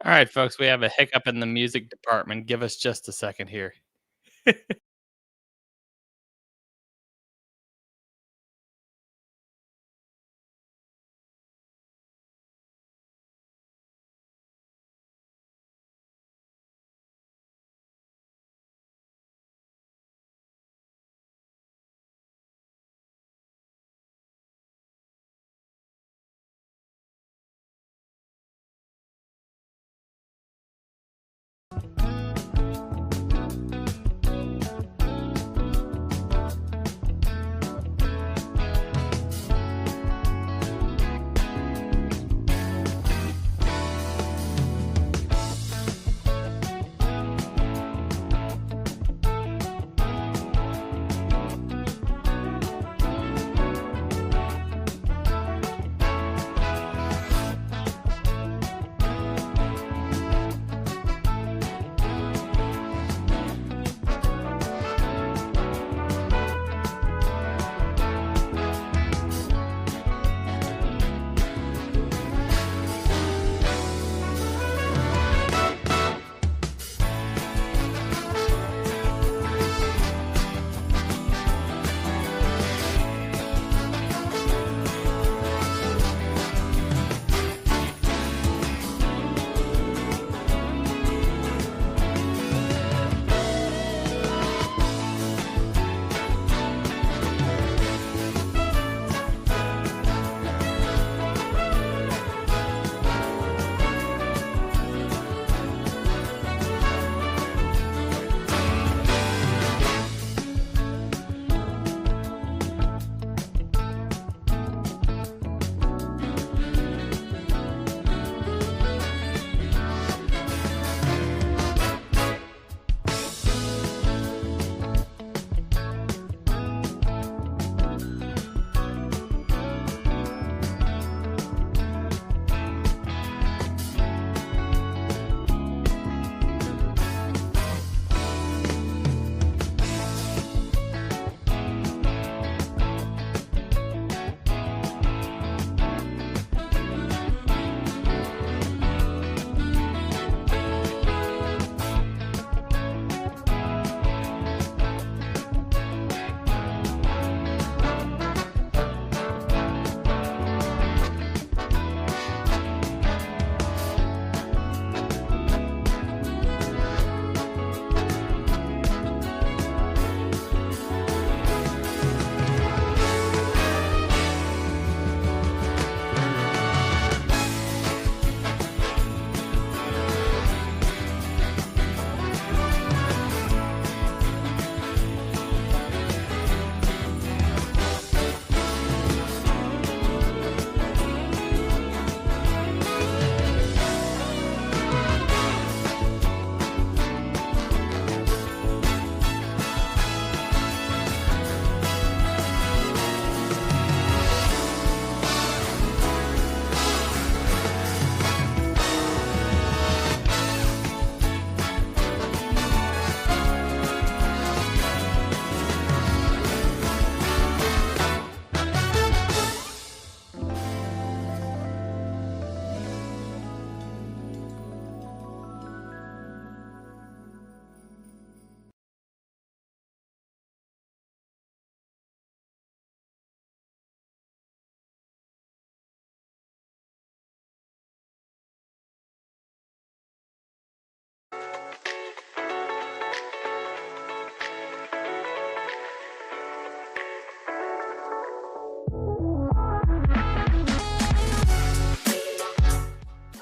All right, folks, we have a hiccup in the music department. Give us just a second here.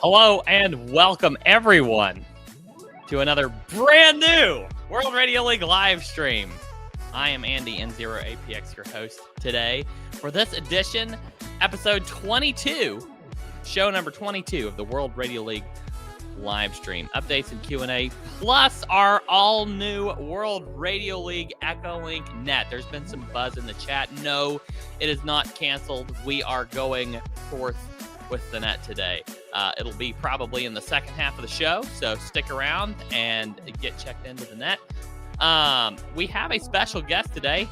Hello and welcome, everyone, to another brand new World Radio League live stream. I am Andy N0APX, your host today for this edition, episode 22, show number 22 of the World Radio League live stream. Updates and Q&A, plus our all-new World Radio League EchoLink net. There's been some buzz in the chat. No, it is not canceled. We are going forth with the net today. It'll be probably in the second half of the show, so stick around and get checked into the net. We have a special guest today.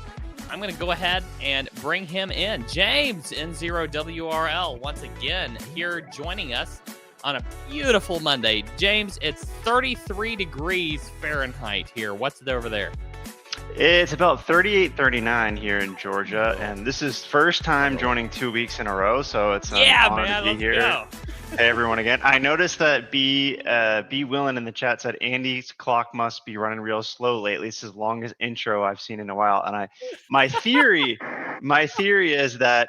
I'm going to go ahead and bring him in. James N0WRL, once again, here joining us on a beautiful Monday. James, it's 33 degrees Fahrenheit here. What's it over there? It's about 38, 39 here in Georgia, and this is first time joining 2 weeks in a row, so it's an honor to be here. Go. Hey, everyone again. I noticed that B. Willen in the chat said Andy's clock must be running real slow lately. It's the longest intro I've seen in a while, and my theory is that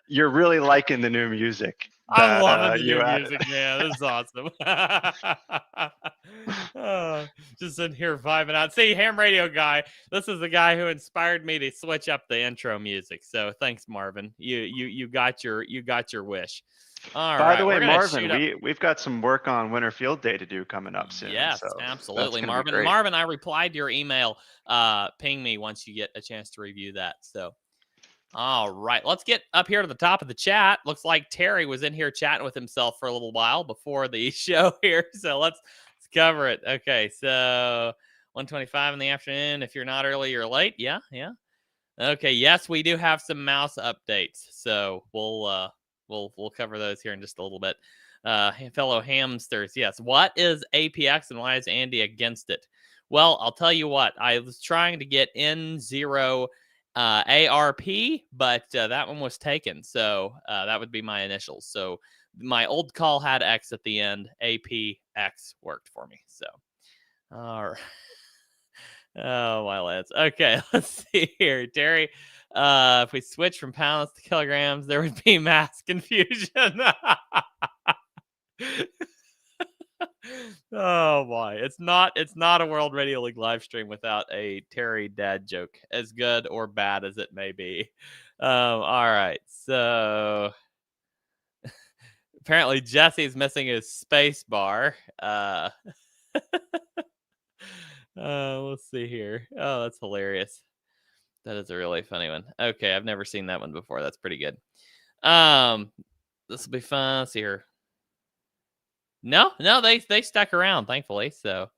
you're really liking the new music. I'm loving the new music, man. This is awesome. Just sitting here vibing out. See, ham radio guy, this is the guy who inspired me to switch up the intro music. So thanks, Marvin. You got your wish. All right. By the way, Marvin, we've got some work on Winter Field Day to do coming up soon. Yes, so absolutely, Marvin. Marvin, I replied to your email. Ping me once you get a chance to review that. So. All right, let's get up here to the top of the chat. Looks like Terry was in here chatting with himself for a little while before the show here. So let's cover it. Okay, so 1:25 in the afternoon. If you're not early, you're late. Yeah. Okay, yes, we do have some mouse updates. So we'll cover those here in just a little bit. Fellow hamsters, yes. What is APX and why is Andy against it? Well, I'll tell you what. I was trying to get N0 ARP, but that one was taken. So that would be my initials. So my old call had X at the end. APX worked for me. So, all right. Oh, my lads. Okay, let's see here. Terry, if we switch from pounds to kilograms, there would be mass confusion. Oh boy, it's not a World Radio League live stream without a Terry dad joke, as good or bad as it may be. All right, so apparently Jesse's missing his space bar. Let's see here. Oh, that's hilarious. That is a really funny one. Okay, I've never seen that one before. That's pretty good. This will be fun. Let's see here. No, they stuck around, thankfully. So,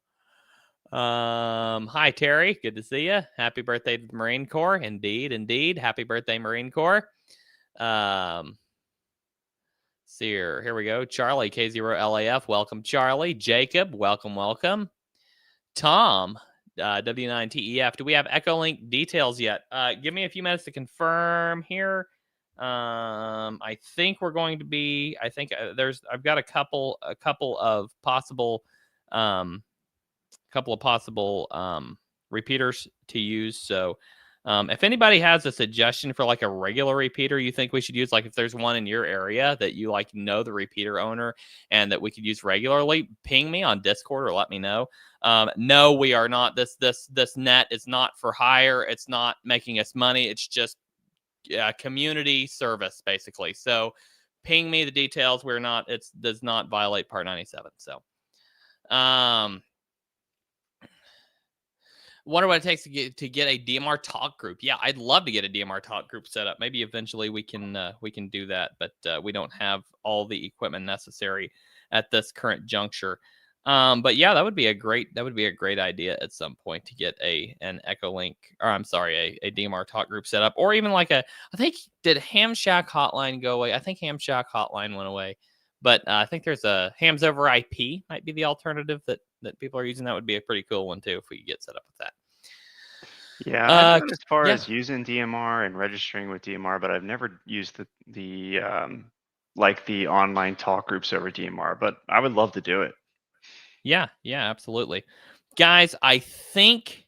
hi Terry, good to see you. Happy birthday to the Marine Corps, indeed. Happy birthday, Marine Corps. See here we go. Charlie K0LAF, welcome Charlie. Jacob, welcome. Tom, W9TEF. Do we have EchoLink details yet? Give me a few minutes to confirm here. I think we're going to be. I think I've got a couple of possible repeaters to use. So, if anybody has a suggestion for like a regular repeater you think we should use, like if there's one in your area that you like know the repeater owner and that we could use regularly, ping me on Discord or let me know. No, we are not. This net is not for hire. It's not making us money. It's just community service, basically. So ping me the details. It does not violate Part 97. So wonder what it takes to get a DMR talk group. Yeah, I'd love to get a DMR talk group set up. Maybe eventually we can do that, but we don't have all the equipment necessary at this current juncture. But yeah, that would be a great idea at some point to get an EchoLink, or I'm sorry, a DMR talk group set up, or even like I think, did Ham Shack Hotline go away? I think Ham Shack Hotline went away, but I think there's a Hams over IP might be the alternative that people are using. That would be a pretty cool one too if we could get set up with that. Yeah, as far as using DMR and registering with DMR, but I've never used the online talk groups over DMR, but I would love to do it. Yeah, absolutely. Guys, I think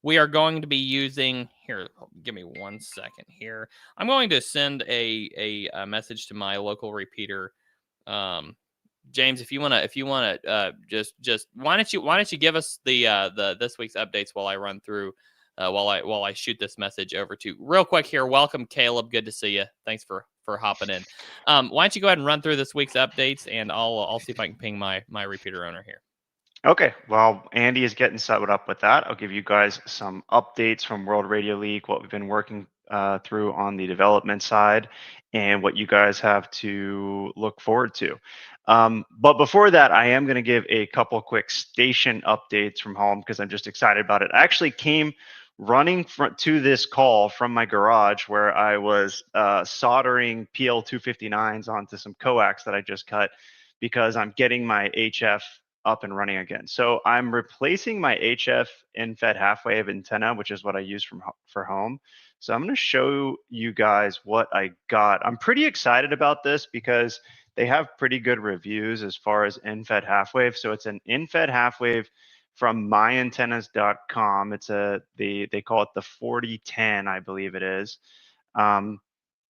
we are going to be using here. Give me 1 second here. I'm going to send a message to my local repeater James, if you wanna, just why don't you give us the this week's updates while I run through, while I shoot this message over to real quick here. Welcome, Caleb. Good to see you. Thanks for hopping in. Why don't you go ahead and run through this week's updates, and I'll see if I can ping my repeater owner here. Okay, well, Andy is getting set up with that. I'll give you guys some updates from World Radio League, what we've been working through on the development side, and what you guys have to look forward to. But before that, I am going to give a couple quick station updates from home because I'm just excited about it. I actually came running to this call from my garage where I was soldering PL259s onto some coax that I just cut because I'm getting my HF up and running again. So I'm replacing my HF in-fed half-wave antenna, which is what I use for home. So I'm going to show you guys what I got. I'm pretty excited about this because they have pretty good reviews as far as in-fed half-wave. So it's an in-fed half-wave from myantennas.com. It's they call it the 4010, I believe it is.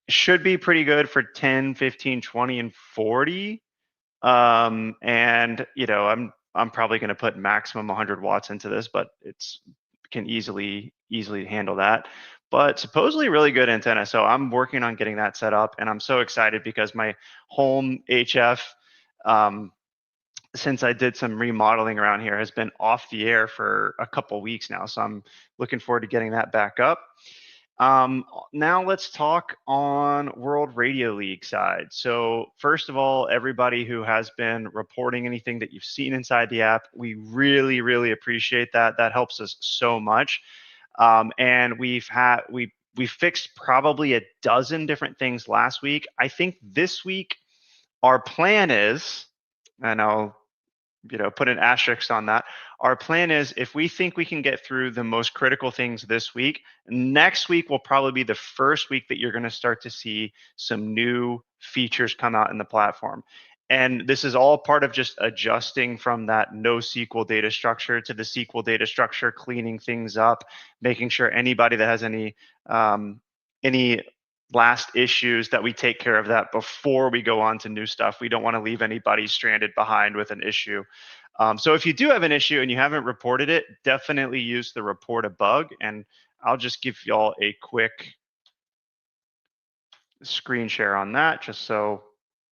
Should be pretty good for 10, 15, 20, and 40. And I'm probably going to put maximum 100 watts into this, but it's can easily handle that. But supposedly really good antenna. So I'm working on getting that set up, and I'm so excited because my home HF, since I did some remodeling around here, has been off the air for a couple weeks now. So I'm looking forward to getting that back up. Now let's talk on World Radio League side. So first of all, everybody who has been reporting anything that you've seen inside the app, we really, really appreciate that. That helps us so much. And we fixed probably a dozen different things last week. I think this week our plan is, and I'll put an asterisk on that. Our plan is if we think we can get through the most critical things this week, next week will probably be the first week that you're going to start to see some new features come out in the platform. And this is all part of just adjusting from that NoSQL data structure to the SQL data structure, cleaning things up, making sure anybody that has any last issues that we take care of that before we go on to new stuff. We don't want to leave anybody stranded behind with an issue. So if you do have an issue and you haven't reported it, definitely use the report a bug. And I'll just give y'all a quick screen share on that, just so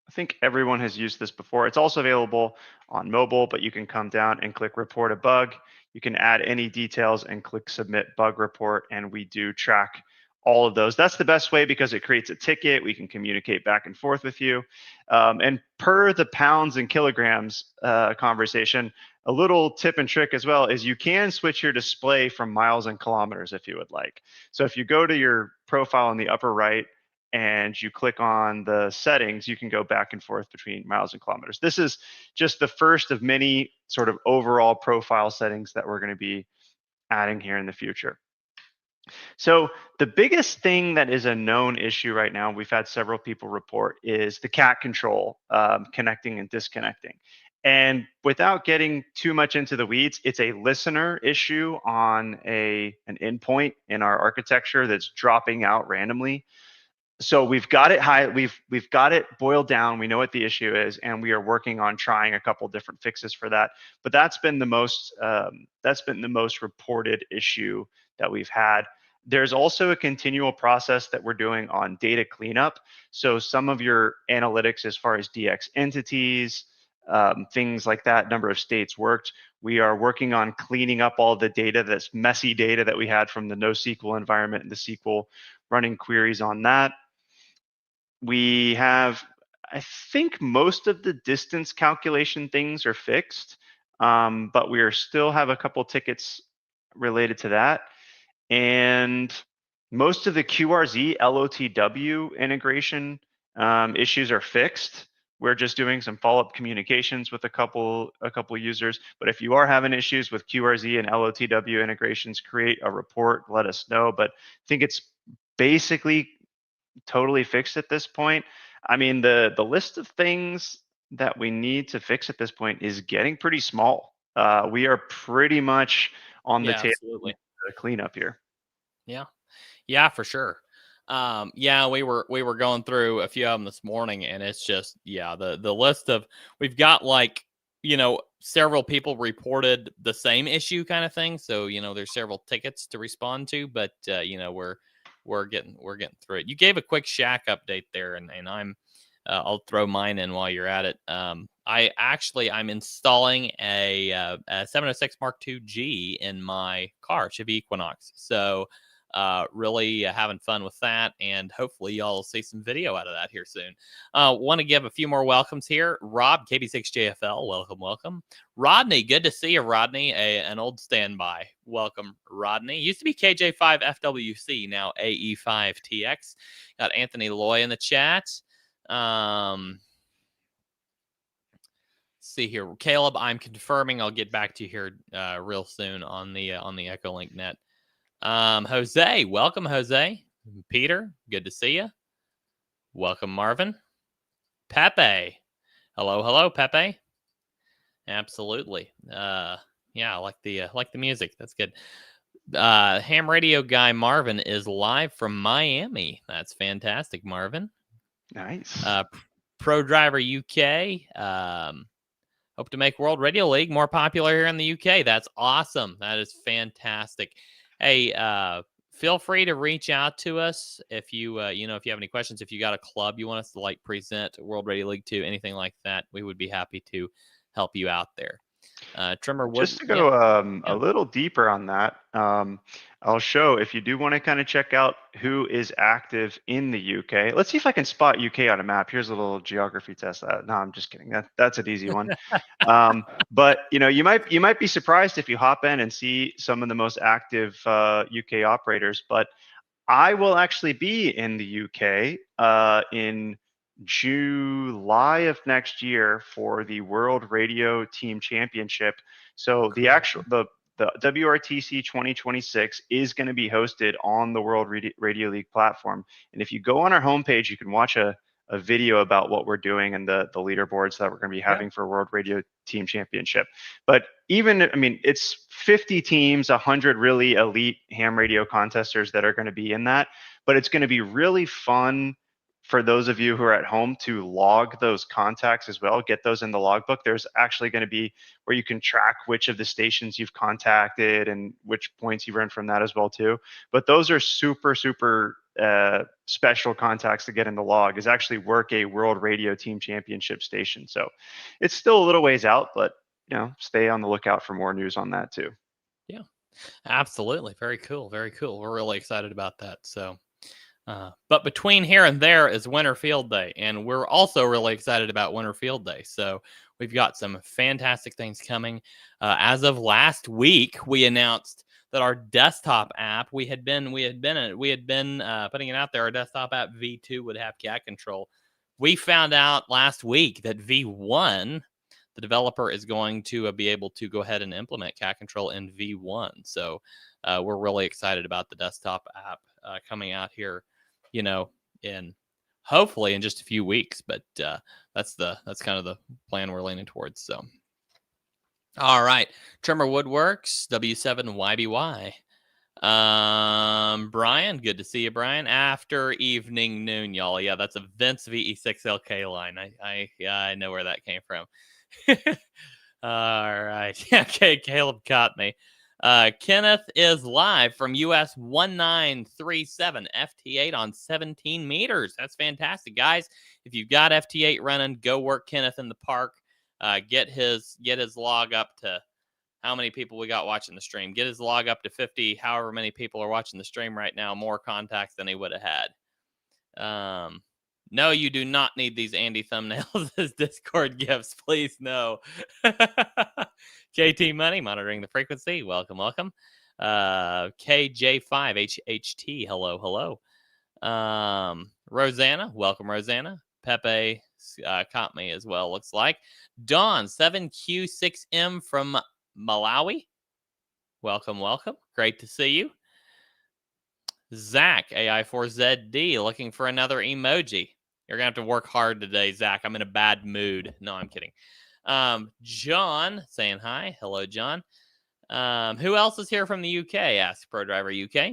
I think everyone has used this before. It's also available on mobile, but you can come down and click report a bug. You can add any details and click submit bug report, and we do track all of those. That's the best way because it creates a ticket. We can communicate back and forth with you. And per the pounds and kilograms conversation, a little tip and trick as well is you can switch your display from miles and kilometers if you would like. So if you go to your profile in the upper right and you click on the settings, you can go back and forth between miles and kilometers. This is just the first of many sort of overall profile settings that we're going to be adding here in the future. So the biggest thing that is a known issue right now, we've had several people report, is the cat control connecting and disconnecting. And without getting too much into the weeds, it's a listener issue on an endpoint in our architecture that's dropping out randomly. So we've got it high, we've got it boiled down. We know what the issue is, and we are working on trying a couple different fixes for that. But that's been the most reported issue that we've had. There's also a continual process that we're doing on data cleanup. So some of your analytics as far as DX entities, things like that, number of states worked. We are working on cleaning up all the data, that's messy data that we had from the NoSQL environment and the SQL running queries on that. We have, I think most of the distance calculation things are fixed, but we still have a couple tickets related to that. And most of the QRZ LOTW integration issues are fixed. We're just doing some follow-up communications with a couple users. But if you are having issues with QRZ and LOTW integrations, create a report, let us know. But I think it's basically totally fixed at this point. I mean, the list of things that we need to fix at this point is getting pretty small. We are pretty much on the table to clean up here. Yeah, for sure. Yeah, we were going through a few of them this morning, and it's just the list of we've got several people reported the same issue kind of thing. So there's several tickets to respond to, but we're getting through it. You gave a quick Shack update there, and I'm I'll throw mine in while you're at it. I'm installing a 706 Mark II G in my car, Chevy Equinox. So really having fun with that, and hopefully y'all will see some video out of that here soon. Want to give a few more welcomes here. Rob, KB6JFL, welcome. Rodney, good to see you, Rodney, an old standby. Welcome, Rodney. Used to be KJ5FWC, now AE5TX. Got Anthony Loy in the chat. See here, Caleb, I'm confirming. I'll get back to you here real soon on the EchoLink net. Jose, welcome, Jose. Peter, good to see you. Welcome, Marvin. Pepe, hello, Pepe. Absolutely. Yeah, I like the music. That's good. Ham radio guy Marvin is live from Miami. That's fantastic, Marvin. Nice. Pro Driver UK. Hope to make World Radio League more popular here in the UK. That's awesome. That is fantastic. Hey, feel free to reach out to us if you if you have any questions. If you got a club you want us to present World Radio League to, anything like that, we would be happy to help you out there. Trimmer, just to go a little deeper on that, I'll show, if you do want to kind of check out who is active in the UK. Let's see if I can spot UK on a map. Here's a little geography test. No, I'm just kidding. That's an easy one. But you might be surprised if you hop in and see some of the most active UK operators. But I will actually be in the UK in July of next year for the World Radio Team Championship. So the WRTC 2026 is going to be hosted on the World Radio League platform. And if you go on our homepage, you can watch a video about what we're doing and the leaderboards that we're going to be having for World Radio Team Championship. But it's 50 teams, 100 really elite ham radio contesters that are going to be in that. But it's going to be really fun for those of you who are at home to log those contacts as well, get those in the logbook. There's actually going to be where you can track which of the stations you've contacted and which points you've earned from that as well too. But those are super, super special contacts to get in the log, is actually work a World Radio Team Championship station. So it's still a little ways out, but stay on the lookout for more news on that too. Yeah, absolutely. Very cool. Very cool. We're really excited about that. So but between here and there is Winter Field Day, and we're also really excited about Winter Field Day. So we've got some fantastic things coming. As of last week, we announced that our desktop app, we had been putting it out there. Our desktop app V2 would have cat control. We found out last week that V1, the developer, is going to be able to go ahead and implement cat control in V1. So we're really excited about the desktop app coming out here, in hopefully in just a few weeks. But that's kind of the plan we're leaning towards. So, all right, Trimmer Woodworks, W7YBY. Brian, good to see you, Brian. After evening noon, y'all. Yeah, that's a Vince VE6LK line. I know where that came from. All right. Okay, Caleb caught me. Kenneth is live from US 1937 FT8 on 17 meters. That's fantastic, guys. If you've got FT8 running, go work Kenneth in the park. Get his log up to how many people we got watching the stream. Get his log up to 50, however many people are watching the stream right now. More contacts than he would have had. No, you do not need these Andy thumbnails as Discord gifts. Please, no. KT Money, monitoring the frequency. Welcome. KJ5HHT, hello. Rosanna, welcome, Rosanna. Pepe caught me as well, looks like. Dawn, 7Q6M from Malawi. Welcome. Great to see you. Zach, AI4ZD, looking for another emoji. You're going to have to work hard today, Zach. I'm in a bad mood. No, I'm kidding. John saying hi. Hello, John. Who else is here from the UK? Asked Pro Driver UK.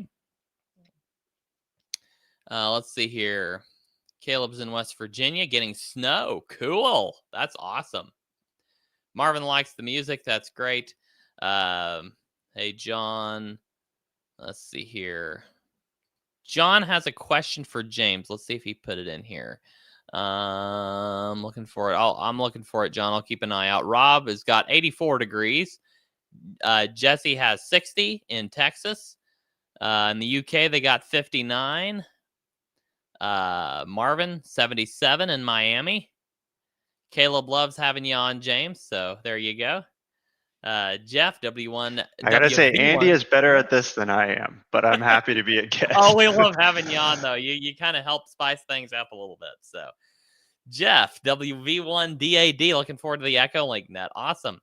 Let's see here. Caleb's in West Virginia getting snow. Cool. That's awesome. Marvin likes the music. That's great. Hey, John. Let's see here. John has a question for James. Let's see if he put it in here. I'm looking for it. I'm looking for it, John. I'll keep an eye out. Rob has got 84 degrees. Jesse has 60 in Texas. In the UK, they got 59. Marvin, 77 in Miami. Caleb loves having you on, James. So there you go. Jeff, W1. I gotta say, WV1. Andy is better at this than I am, but I'm happy to be a guest. Oh, we love having you on, though. You kind of help spice things up a little bit. So, Jeff, WV1DAD, looking forward to the EchoLink net. Awesome.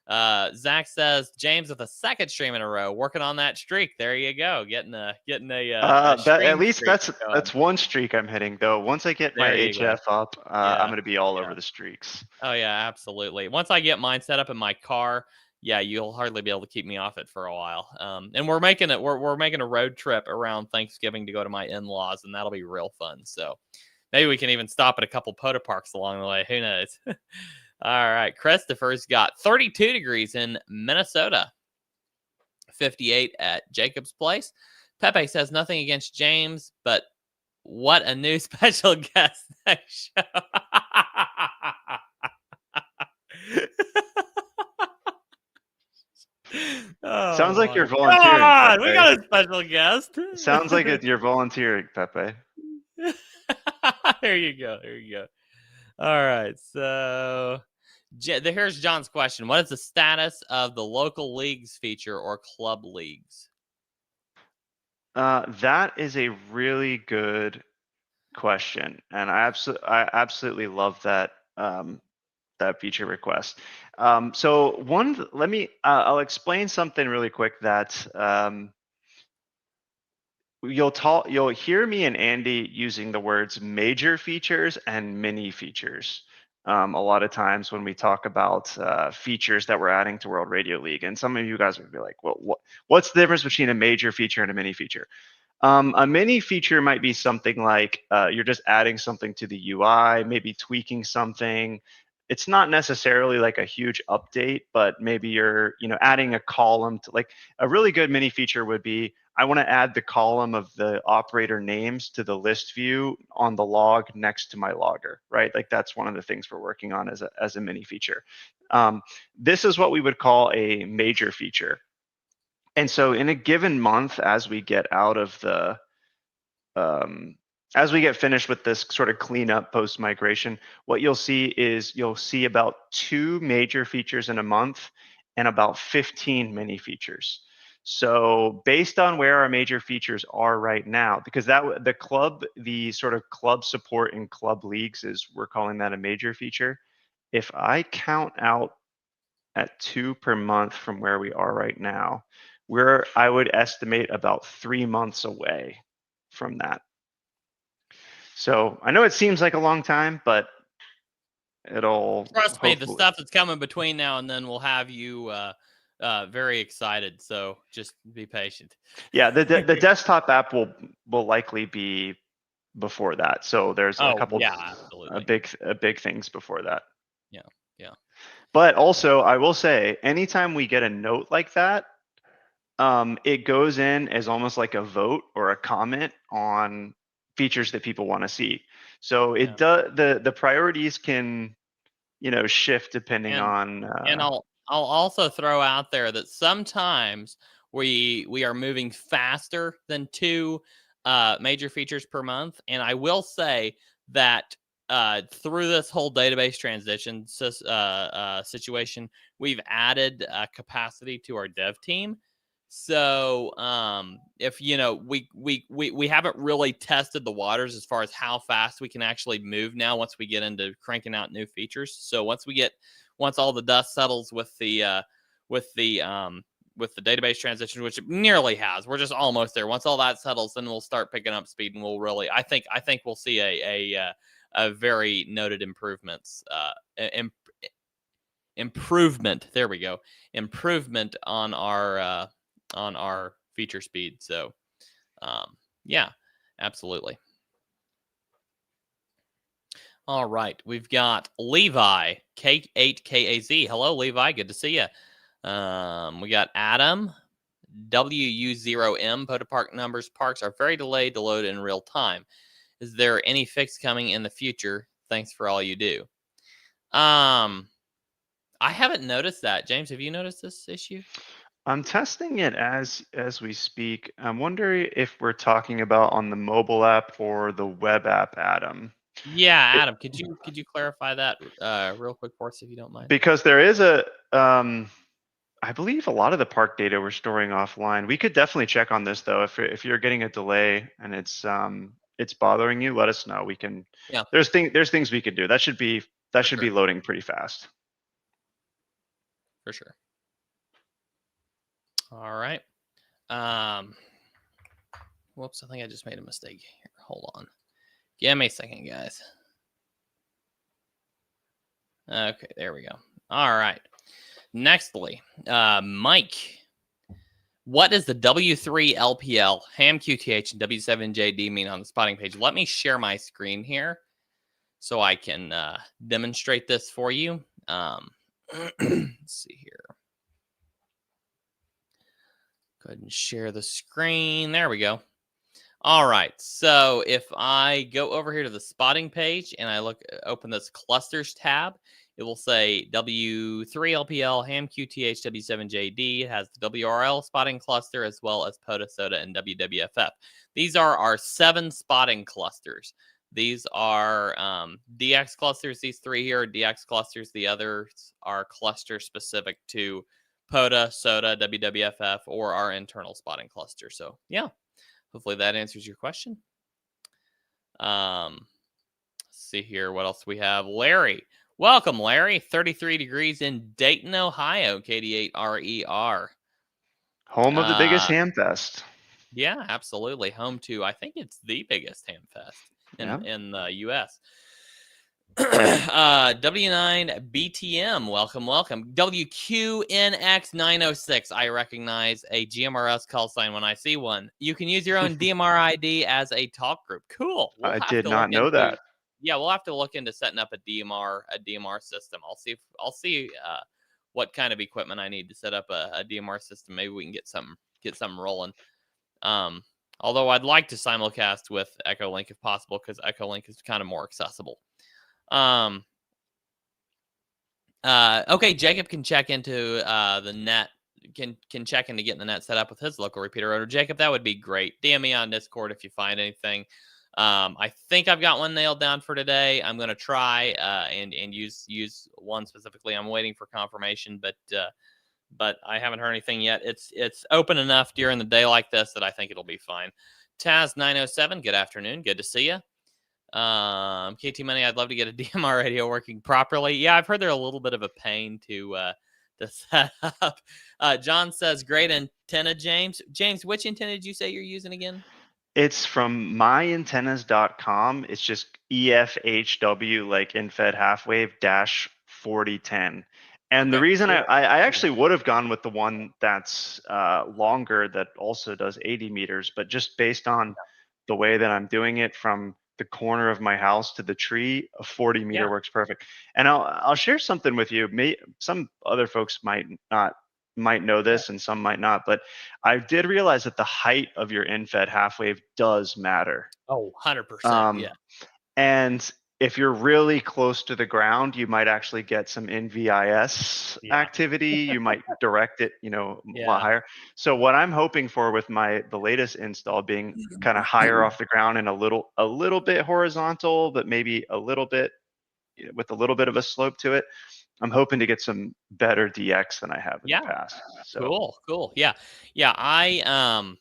Zach says, James with a second stream in a row, working on that streak. There you go. Getting a at least that's one streak I'm hitting, though. Once I get my HF up, I'm going to be all over the streaks. Oh yeah, absolutely. Once I get mine set up in my car, yeah, you'll hardly be able to keep me off it for a while. And we're making a road trip around Thanksgiving to go to my in-laws, and that'll be real fun. So maybe we can even stop at a couple Poda Parks along the way. Who knows? All right. Christopher's got 32 degrees in Minnesota, 58 at Jacob's Place. Pepe says nothing against James, but what a new special guest next show. Sounds like you're volunteering. God, we got a special guest. Sounds like you're volunteering, Pepe. There you go. There you go. All right. So here's John's question. What is the status of the local leagues feature or club leagues? That is a really good question, and I absolutely love that that feature request. I'll explain something really quick that you'll hear me and Andy using the words major features and mini features a lot of times when we talk about features that we're adding to World Radio League. And some of you guys would be like, well, what's the difference between a major feature and a mini feature? A mini feature might be something like you're just adding something to the UI, maybe tweaking something. It's not necessarily like a huge update, but maybe you're adding a column to, like, a really good mini feature would be, I want to add the column of the operator names to the list view on the log next to my logger, right? Like that's one of the things we're working on as a mini feature. This is what we would call a major feature. And so in a given month, as we get out of the as we get finished with this sort of cleanup post migration, what you'll see is about 2 major features in a month and about 15 mini features. So based on where our major features are right now, because the sort of club support in club leagues we're calling that a major feature. If I count out at 2 per month from where we are right now, I would estimate about 3 months away from that. So I know it seems like a long time, but it'll trust me. The stuff that's coming between now and then will have you very excited. So just be patient. Yeah, the desktop app will likely be before that. So there's a couple big things before that. Yeah. But also, I will say, anytime we get a note like that, it goes in as almost like a vote or a comment on features that people want to see. So it does, the priorities can shift depending on and I'll also throw out there that sometimes we are moving faster than 2 major features per month, and I will say that through this whole database transition situation, we've added capacity to our dev team. So if we haven't really tested the waters as far as how fast we can actually move now once we get into cranking out new features. So once all the dust settles with the database transition, which it nearly has, we're just almost there. Once all that settles, then we'll start picking up speed, and we'll really, I think we'll see a very noted improvements improvement. There we go. Improvement on our feature speed. So, yeah. Absolutely. All right. We've got Levi, K8KAZ. Hello, Levi. Good to see you. We got Adam, WU0M. POTA park numbers. Parks are very delayed to load in real time. Is there any fix coming in the future? Thanks for all you do. I haven't noticed that. James, have you noticed this issue? I'm testing it as we speak. I'm wondering if we're talking about on the mobile app or the web app, Adam. Yeah, Adam, could you clarify that real quick for us if you don't mind? Because there is a I believe a lot of the park data we're storing offline. We could definitely check on this though. If you're getting a delay and it's bothering you, let us know. We can. Yeah. There's things we could do. That should be loading pretty fast. For sure. All right. Whoops, I think I just made a mistake here. Hold on. Give me a second, guys. Okay, there we go. All right. Nextly, Mike. What does the W3 LPL, ham QTH, and W7JD mean on the spotting page? Let me share my screen here so I can demonstrate this for you. Let's see here. Go ahead and share the screen. There we go. All right. So if I go over here to the spotting page and I open this clusters tab, it will say W3LPL, ham QTH, W7JD. It has the WRL spotting cluster as well as POTA, SOTA, and WWFF. These are our 7 spotting clusters. These are DX clusters. These 3 here are DX clusters. The others are cluster specific to POTA, SOTA, WWFF, or our internal spotting cluster. So yeah, hopefully that answers your question. Let's see here. What else we have? Larry. Welcome, Larry. 33 degrees in Dayton, Ohio. KD8RER. Home of the biggest ham fest. Yeah, absolutely. Home to, I think it's the biggest ham fest in the U.S. W9BTM, welcome. WQNX906. I recognize a GMRS call sign when I see one. You can use your own DMR ID as a talk group. Cool. I did not know that. Yeah, we'll have to look into setting up a DMR system. I'll see what kind of equipment I need to set up a DMR system. Maybe we can get something rolling. Although I'd like to simulcast with EchoLink if possible, because EchoLink is kind of more accessible. Okay, Jacob can check into the net, can check into getting the net set up with his local repeater router. Jacob, that would be great. DM me on Discord if you find anything. I think I've got one nailed down for today. I'm going to try and use one specifically. I'm waiting for confirmation, but I haven't heard anything yet. It's open enough during the day like this that I think it'll be fine. Taz907, good afternoon. Good to see you. KT Money, I'd love to get a DMR radio working properly. Yeah, I've heard they're a little bit of a pain to set up. John says, great antenna, James. James, which antenna did you say you're using again? It's from myantennas.com. It's just EFHW, like infed half wave dash 4010. And the reason I actually would have gone with the one that's longer that also does 80 meters, but just based on the way that I'm doing it from the corner of my house to the tree, a 40 meter works perfect. And I'll share something with you. Some other folks might know this and some might not, but I did realize that the height of your infed half wave does matter. Oh, 100%. Yeah. And if you're really close to the ground, you might actually get some NVIS activity. You might direct it, a lot higher. So what I'm hoping for with the latest install being kind of higher off the ground and a little bit horizontal, but maybe a little bit with a little bit of a slope to it, I'm hoping to get some better DX than I have in the past. So. Cool. Yeah. I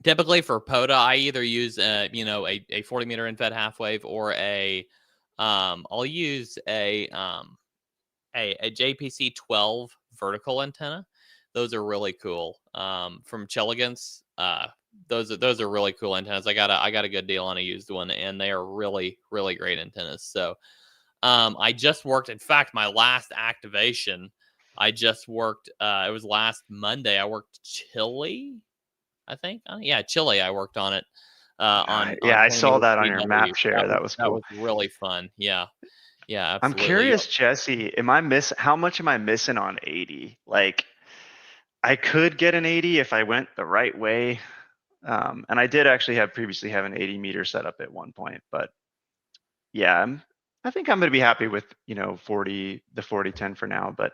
typically for POTA, I either use a 40 meter infed half wave or I'll use a JPC 12 vertical antenna. Those are really cool. From Chilligans, those are really cool antennas. I got a good deal on a used one, and they are really, really great antennas. So I just worked, in fact, my last activation, I just worked, it was last Monday. I worked Chile, I think. Yeah, Chile, I worked on it. on I 20 saw meters that on your PW. map share. That was That cool. was really fun. Yeah, yeah, I'm absolutely. curious, Jesse, how much am I missing on 80? Like, I could get an 80 if I went the right way. And I did actually previously have an 80 meter setup at one point, but yeah, I think I'm going to be happy with, the 40-10 for now, but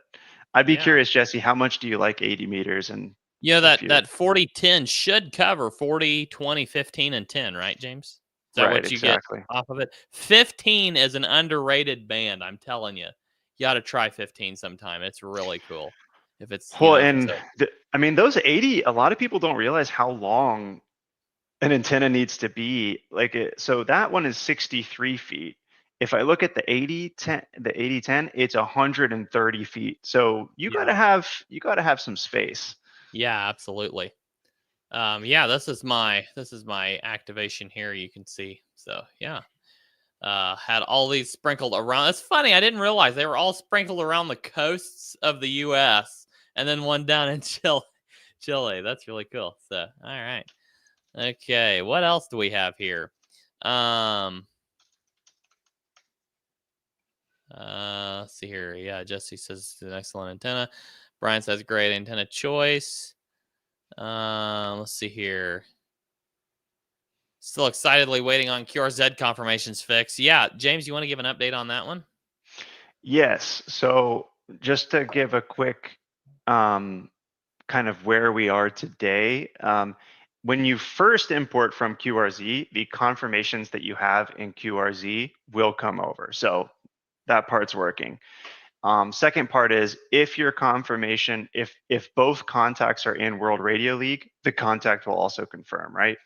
I'd be Yeah. curious, Jesse, how much do you like 80 meters? And That 40-10 should cover 40, 20, 15, and 10, right, James? Is that right, what you get exactly. off of it? 15 is an underrated band, I'm telling you. You got to try 15 sometime. It's really cool. If it's, Well, if it's and I mean, those 80, a lot of people don't realize how long an antenna needs to be. So that one is 63 feet. If I look at the 80-10, it's 130 feet. So you gotta have some space. Yeah, absolutely. Yeah, this is my activation here. You can see. So yeah, had all these sprinkled around. It's funny. I didn't realize they were all sprinkled around the coasts of the U.S. and then one down in Chile. That's really cool. So all right, okay. What else do we have here? Let's see here. Yeah, Jesse says it's an excellent antenna. Brian says great antenna choice. Let's see here. Still excitedly waiting on QRZ confirmations fix. Yeah, James, you want to give an update on that one? Yes. So just to give a quick kind of where we are today, when you first import from QRZ, the confirmations that you have in QRZ will come over. So that part's working. Second part is if your confirmation, if both contacts are in World Radio League, the contact will also confirm, right?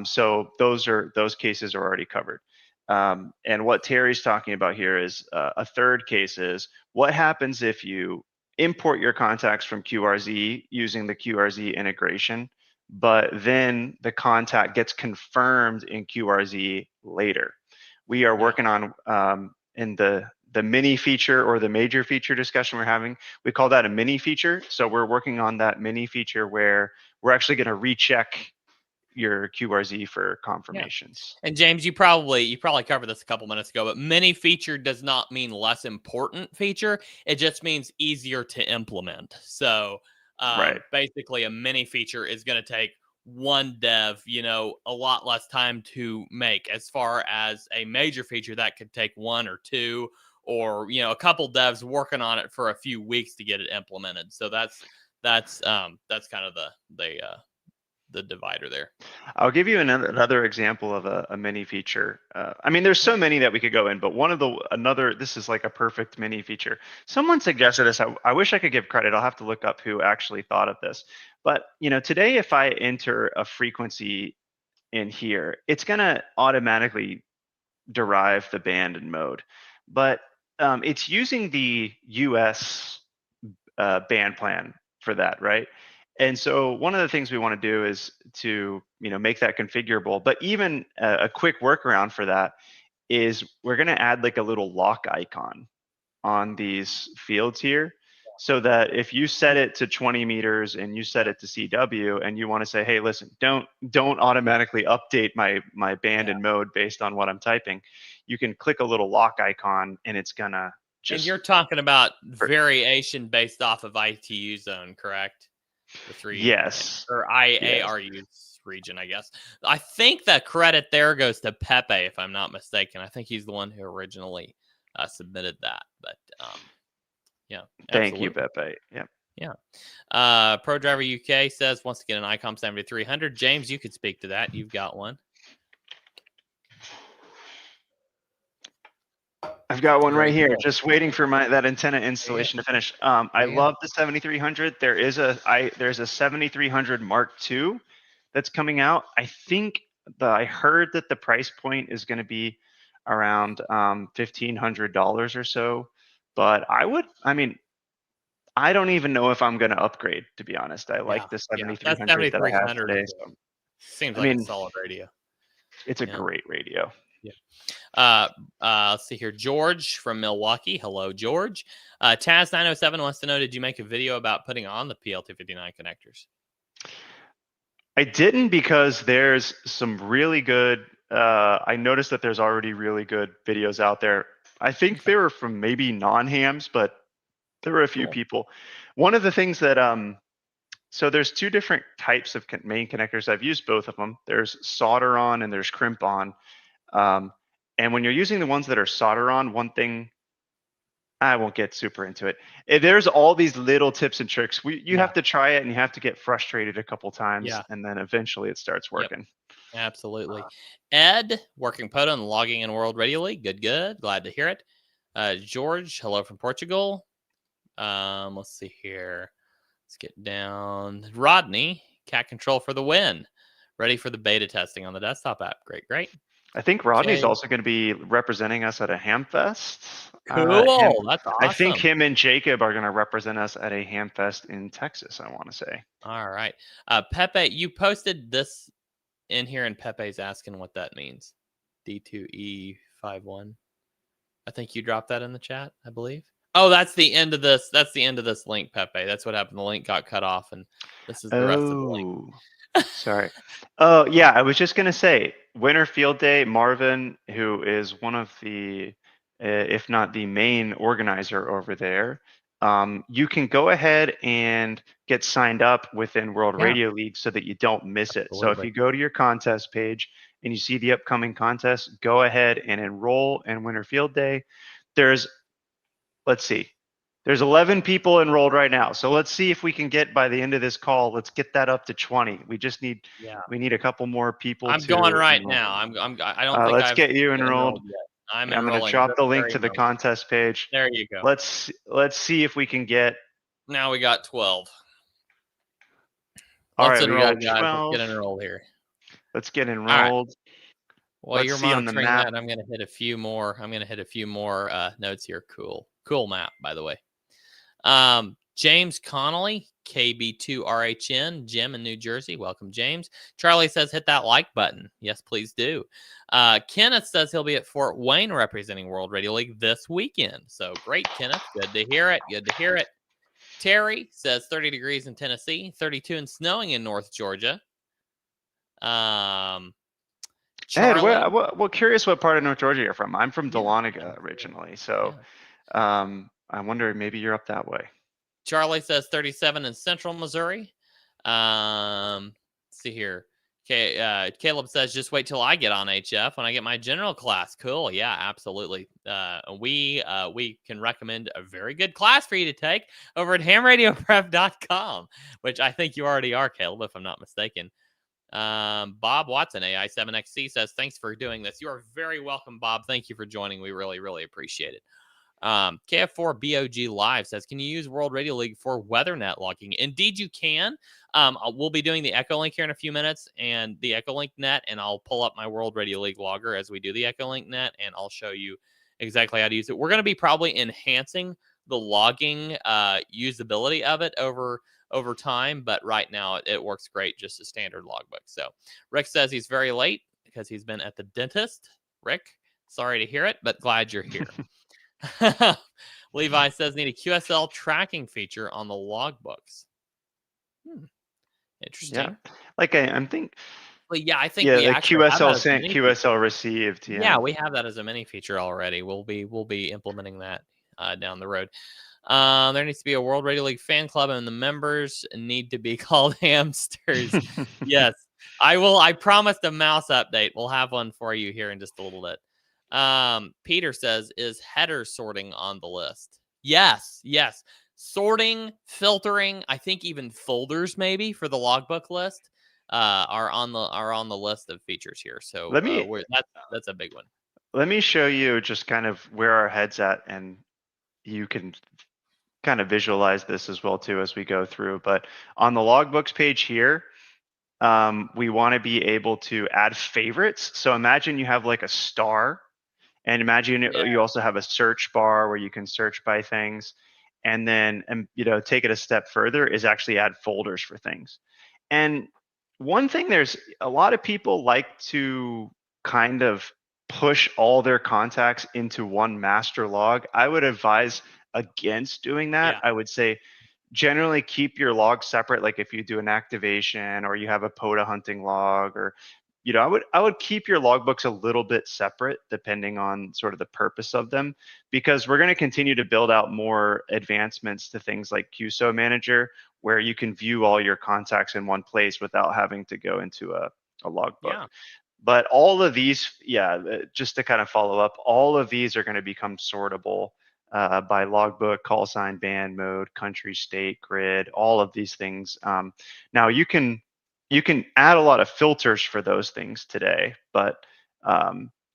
So those cases are already covered. And what Terry's talking about here is a third case is what happens if you import your contacts from QRZ using the QRZ integration, but then the contact gets confirmed in QRZ later. We are working on in the mini feature or the major feature discussion we're having, we call that a mini feature. So we're working on that mini feature where we're actually going to recheck your QRZ for confirmations. Yeah. And James, you probably covered this a couple minutes ago, but mini feature does not mean less important feature. It just means easier to implement. So Right. basically a mini feature is going to take one dev, a lot less time to make, as far as a major feature that could take one or two, or a couple devs working on it for a few weeks to get it implemented. So that's kind of the divider there. I'll give you another example of a mini feature. I mean, there's so many that we could go in, but this is like a perfect mini feature. Someone suggested this. I wish I could give credit. I'll have to look up who actually thought of this. But today, if I enter a frequency in here, it's gonna automatically derive the band and mode, but it's using the US band plan for that, right? And so one of the things we want to do is to make that configurable. But even a quick workaround for that is we're going to add like a little lock icon on these fields here, so that if you set it to 20 meters and you set it to CW and you want to say, hey, listen, don't automatically update my band and mode based on what I'm typing, you can click a little lock icon and it's gonna just. And you're talking about variation based off of ITU zone, correct? The three. Yes. Or IARU region, I guess. I think the credit there goes to Pepe, if I'm not mistaken. I think he's the one who originally submitted that. But yeah. Thank you, Pepe. Yeah. Yeah. Pro Driver UK says wants to get an ICOM 7300. James, you could speak to that. You've got one. I've got one right here, just waiting for that antenna installation to finish. I love the 7300. There's a 7300 Mark II that's coming out. I think I heard that the price point is going to be around $1,500 or so. But I don't even know if I'm going to upgrade, to be honest. I like the 7300 that I have today. So. Seems like a solid radio. It's a great radio. Yeah. Let's see here. George from Milwaukee. Hello, George. Taz907 wants to know, did you make a video about putting on the PL259 connectors? I didn't because there's some really good. I noticed that there's already really good videos out there. I think Okay. they were from maybe non-hams, but there were a few Cool. people. One of the things that so there's two different types of main connectors. I've used both of them. There's solder on and there's crimp on. And when you're using the ones that are solder on, one thing I won't get super into it. There's all these little tips and tricks. You Yeah. have to try it and you have to get frustrated a couple times, Yeah. and then eventually it starts Yep. working. Absolutely. Ed, working POTA and logging in World Radio League. Good, good. Glad to hear it. George, hello from Portugal. Let's see here. Let's get down. Rodney, cat control for the win. Ready for the beta testing on the desktop app. Great, great. I think Rodney's Okay. also going to be representing us at a Hamfest. Cool. That's awesome. I think him and Jacob are going to represent us at a Hamfest in Texas, I want to say. All right. Pepe, you posted this in here, and Pepe's asking what that means. D2E51. I think you dropped that in the chat, I believe. Oh, that's the end of this. That's the end of this link, Pepe. That's what happened. The link got cut off, and this is the rest of the link. Sorry. Oh, yeah. I was just going to say, Winter Field Day, Marvin, who is one of the, if not the main organizer over there, you can go ahead and get signed up within World Radio League so that you don't miss it. So if you go to your contest page and you see the upcoming contest, go ahead and enroll in Winter Field Day. Let's see. There's 11 people enrolled right now. So let's see if we can get by the end of this call. Let's get that up to 20. We just need we need a couple more people. I'm going right now. I don't think let's get you enrolled. Yet. I'm going to drop the link to the contest page. There you go. Let's see if we can get. Now we got 12. All Let's right, enroll, we got 12. Let's get enrolled here. Let's get enrolled. While you're monitoring that, I'm going to hit a few more. Notes here. Cool map, by the way. James Connolly, KB2RHN, Jim in New Jersey. Welcome, James. Charlie says, hit that like button. Yes, please do. Kenneth says he'll be at Fort Wayne representing World Radio League this weekend. So great, Kenneth. Good to hear it. Good to hear it. Terry says 30 degrees in Tennessee, 32 and snowing in North Georgia. Ed, well, curious what part of North Georgia you're from. I'm from Dahlonega originally, so I wonder maybe you're up that way. Charlie says 37 in Central Missouri. Let's see here. Okay, Caleb says just wait till I get on HF when I get my general class. Cool, yeah, absolutely. We can recommend a very good class for you to take over at hamradioprep.com, which I think you already are, Caleb, if I'm not mistaken. Bob Watson, AI7XC says, thanks for doing this. You are very welcome, Bob. Thank you for joining. We really, really appreciate it. KF4BOG Live says, can you use World Radio League for WeatherNet logging? Indeed, you can. We'll be doing the EchoLink here in a few minutes and the EchoLink net, and I'll pull up my World Radio League logger as we do the EchoLink net, and I'll show you exactly how to use it. We're going to be probably enhancing the logging usability of it over time, but right now it works great, just a standard logbook. So Rick says he's very late because he's been at the dentist. Rick, sorry to hear it, but glad you're here. Levi says need a QSL tracking feature on the logbooks. Interesting. Yeah, like I'm thinking. Well, yeah, I think the QSL sent, QSL received. Yeah, we have that as a mini feature already. We'll be implementing that down the road. There needs to be a World Radio League fan club, and the members need to be called hamsters. Yes, I will. I promised a mouse update. We'll have one for you here in just a little bit. Peter says, is header sorting on the list? Yes. Sorting, filtering, I think even folders maybe for the logbook list are on the list of features here. So that's a big one. Let me show you just kind of where our head's at, and you can kind of visualize this as well too as we go through. But on the logbooks page here, we want to be able to add favorites. So imagine you have like a star, and imagine you also have a search bar where you can search by things. And then, take it a step further is actually add folders for things. And one thing, there's a lot of people like to kind of push all their contacts into one master log. I would advise against doing that. I would say generally keep your logs separate. Like if you do an activation or you have a POTA hunting log, or I would keep your logbooks a little bit separate depending on sort of the purpose of them, because we're going to continue to build out more advancements to things like QSO Manager, where you can view all your contacts in one place without having to go into a logbook. Yeah. But all of these, just to kind of follow up, all of these are going to become sortable by logbook, call sign, band mode, country, state, grid, all of these things. Now you can add a lot of filters for those things today, but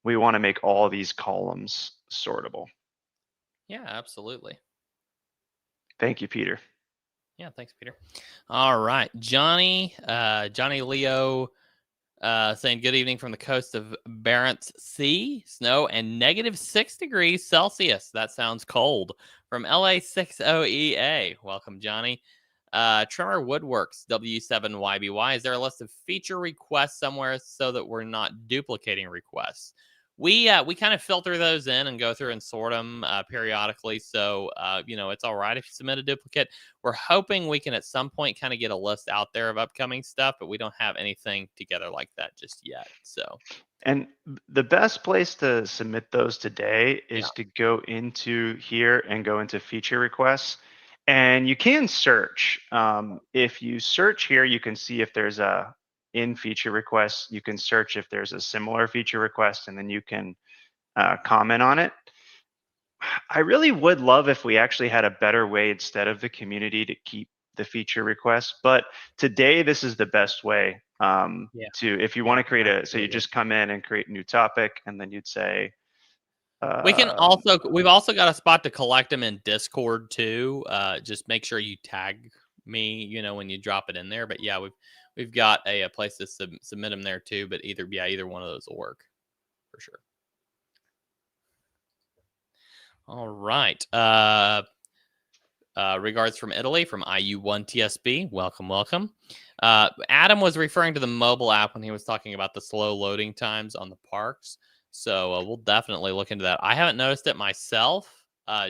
we want to make all these columns sortable. Yeah, absolutely. Thank you, Peter. Yeah, thanks, Peter. All right, Johnny Leo saying good evening from the coast of Barents Sea, snow and -6 degrees Celsius. That sounds cold. From LA60EA. Welcome, Johnny. Tremor Woodworks W7YBY. Is there a list of feature requests somewhere so that we're not duplicating requests? We kind of filter those in and go through and sort them periodically. So it's all right if you submit a duplicate. We're hoping we can at some point kind of get a list out there of upcoming stuff, but we don't have anything together like that just yet. So, and the best place to submit those today is to go into here and go into feature requests. And you can search. If you search here, you can see if there's a in feature requests. You can search if there's a similar feature request, and then you can comment on it. I really would love if we actually had a better way instead of the community to keep the feature requests. But today, this is the best way to, if you want to create so you just come in and create a new topic, and then you'd say, we've also got a spot to collect them in Discord too. Just make sure you tag me, when you drop it in there. But yeah, we've got a place to submit them there too. But either one of those will work for sure. All right. Regards from Italy, from IU1TSB. Welcome. Adam was referring to the mobile app when he was talking about the slow loading times on the parks. So we'll definitely look into that. I haven't noticed it myself.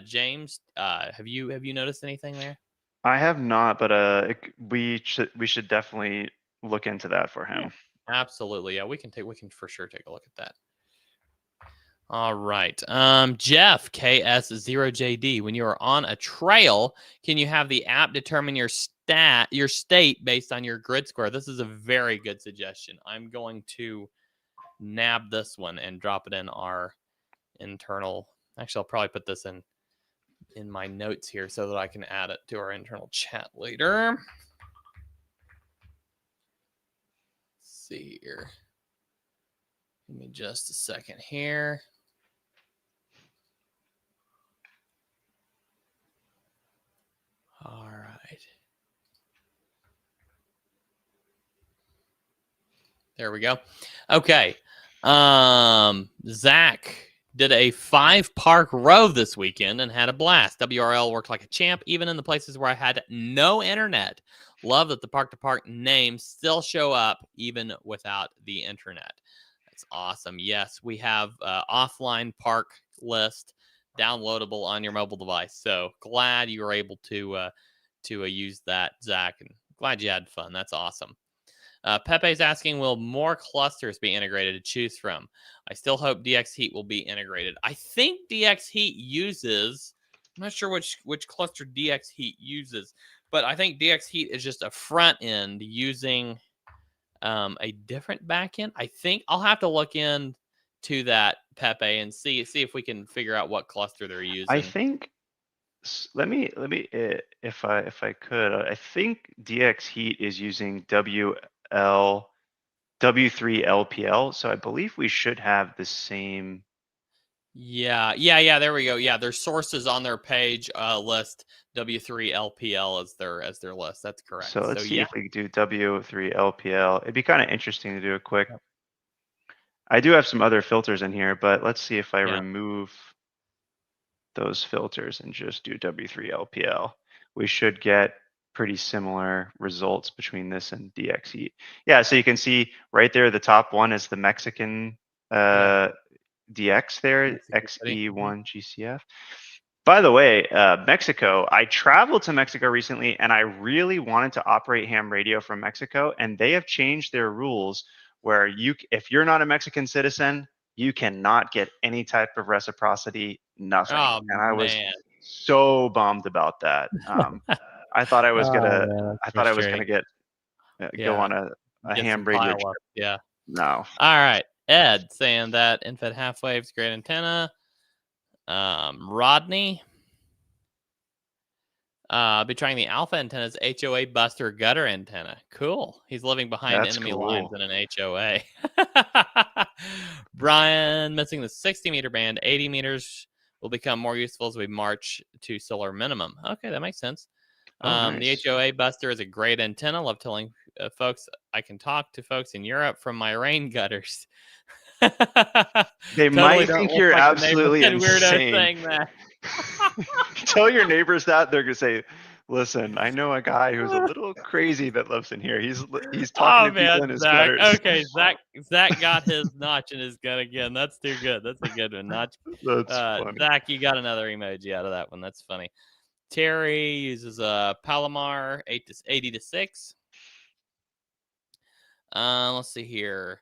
James, have you noticed anything there? I have not, but we should definitely look into that for him. Yeah, absolutely. Yeah, we can for sure take a look at that. All right. Jeff, KS0JD, when you are on a trail, can you have the app determine your state based on your grid square? This is a very good suggestion. I'm going to nab this one and drop it in our internal. Actually, I'll probably put this in my notes here so that I can add it to our internal chat later. Let's see here. Give me just a second here. All right. There we go. Okay. Zach did a 5-park rove this weekend and had a blast. WRL worked like a champ, even in the places where I had no internet. Love that the park-to-park names still show up even without the internet. That's awesome. Yes, we have offline park list downloadable on your mobile device. So glad you were able to use that, Zach, and glad you had fun. That's awesome. Pepe's asking, will more clusters be integrated to choose from? I still hope DX Heat will be integrated. I think DX Heat uses, I'm not sure which cluster DX Heat uses, but I think DX Heat is just a front end using a different back end. I think I'll have to look into that, Pepe, and see if we can figure out what cluster they're using. I think, let me if I could, I think DX Heat is using W3 LPL, so I believe we should have the same. Yeah. There we go. Yeah, their sources on their page list W3 LPL as their list. That's correct. So let's see if we do W3 LPL. It'd be kind of interesting to do a quick. I do have some other filters in here, but let's see if I remove those filters and just do W3 LPL. We should get pretty similar results between this and DX Heat. Yeah, so you can see right there, the top one is the Mexican DX there, XE1 GCF. By the way, Mexico, I traveled to Mexico recently and I really wanted to operate ham radio from Mexico, and they have changed their rules where if you're not a Mexican citizen, you cannot get any type of reciprocity, nothing. Oh And I was man. so bummed about that. I thought I was Oh gonna, man, I that's thought I was gonna frustrating. get go Yeah, on a get some ham radio pile up. trip. Yeah. No. All right, Ed saying that infed half wave's great antenna. Rodney. I'll be trying the alpha antenna's HOA buster gutter antenna. Cool. He's living behind That's enemy lines cool. in an HOA. Brian missing the 60 meter band. 80 meters will become more useful as we march to solar minimum. Okay, that makes sense. Oh, The nice. HOA buster is a great antenna. Love telling folks I can talk to folks in Europe from my rain gutters. They Totally might don't think look you're like the neighborhood absolutely weirdo insane. saying that. Tell your neighbors that, they're gonna say, "Listen, I know a guy who's a little crazy that lives in here. He's talking Oh to people in man, his Zach. gutters." Okay, Zach got his notch in his gun again. That's too good. That's a good one. Notch. That's funny. Zach, you got another emoji out of that one. That's funny. Terry uses a Palomar 80 to 6. Let's see here.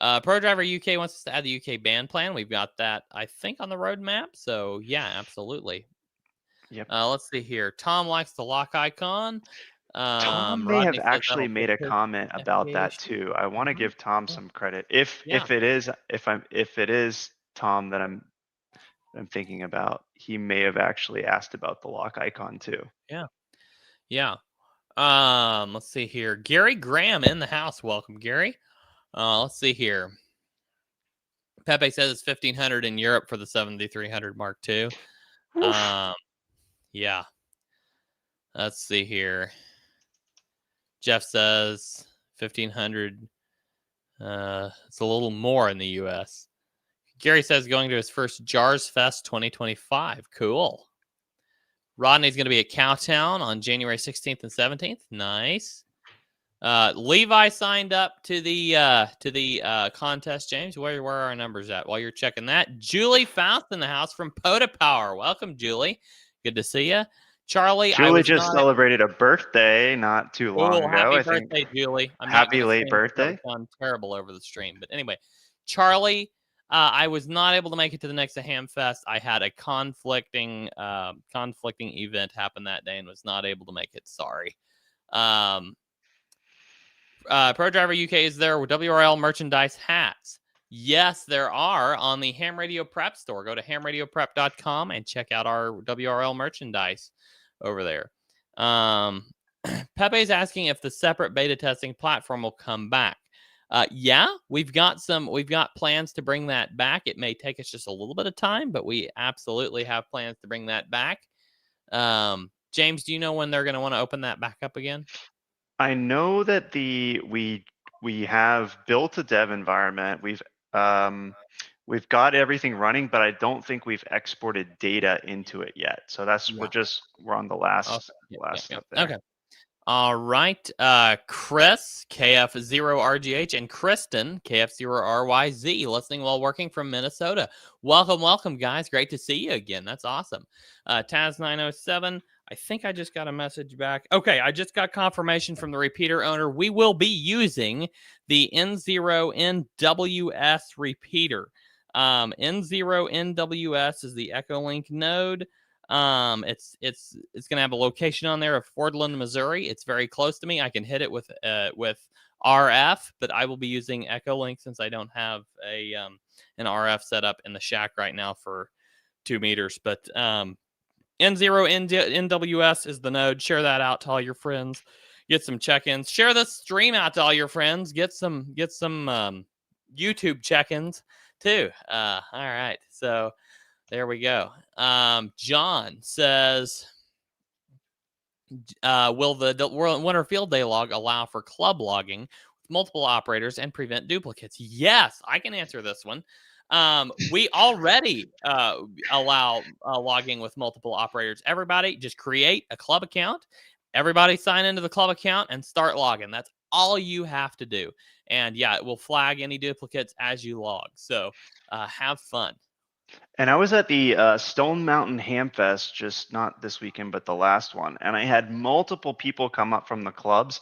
ProDriver UK wants us to add the UK band plan. We've got that, I think, on the roadmap. So yeah, absolutely. Yep. Let's see here. Tom likes the lock icon. Tom may have Rodney says actually that'll made a fix his comment about that navigation. too. I want to give Tom Yeah. some credit. If Yeah. it is Tom that I'm thinking about, he may have actually asked about the lock icon too. Yeah. Yeah. Let's see here. Gary Graham in the house. Welcome, Gary. Let's see here. Pepe says it's 1,500 in Europe for the 7300 Mark II. Yeah. Let's see here. Jeff says 1,500. It's a little more in the U.S. Gary says going to his first Jars Fest 2025. Cool. Rodney's going to be at Cowtown on January 16th and 17th. Nice. Levi signed up to the contest. James, where are our numbers at? While you're checking that, Julie Faust in the house from Poda Power. Welcome, Julie. Good to see you, Charlie. Julie just celebrated a birthday not too long ago. Happy I think. birthday, Julie. I'm not Happy going to late birthday. That would sound terrible over the stream, but anyway, Charlie. I was not able to make it to the next Ham Fest. I had a conflicting event happen that day and was not able to make it. Sorry. ProDriver UK, is there WRL merchandise hats? Yes, there are on the Ham Radio Prep store. Go to hamradioprep.com and check out our WRL merchandise over there. Pepe's asking if the separate beta testing platform will come back. Yeah, we've got plans to bring that back. It may take us just a little bit of time, but we absolutely have plans to bring that back. James, do you know when they're going to want to open that back up again? I know that we have built a dev environment. We've got everything running, but I don't think we've exported data into it yet. So we're on the last step there. Okay. All right. Chris, KF0RGH, and Kristen, KF0RYZ, listening while working from Minnesota. Welcome, guys. Great to see you again. That's awesome. Taz907, I think I just got a message back. Okay, I just got confirmation from the repeater owner. We will be using the N0NWS repeater. N0NWS is the EchoLink node. It's gonna have a location on there of Fordland, Missouri. It's very close to me. I can hit it with RF, but I will be using EchoLink since I don't have an RF set up in the shack right now for 2 meters. But N0NWS is the node. Share that out to all your friends. Get some check-ins. Share this stream out to all your friends. Get some YouTube check-ins too. All right, so. There we go. John says, will the Winter Field Day log allow for club logging with multiple operators and prevent duplicates? Yes, I can answer this one. We already allow logging with multiple operators. Everybody just create a club account. Everybody sign into the club account and start logging. That's all you have to do. And yeah, it will flag any duplicates as you log. So have fun. And I was at the Stone Mountain Hamfest, just not this weekend, but the last one. And I had multiple people come up from the clubs,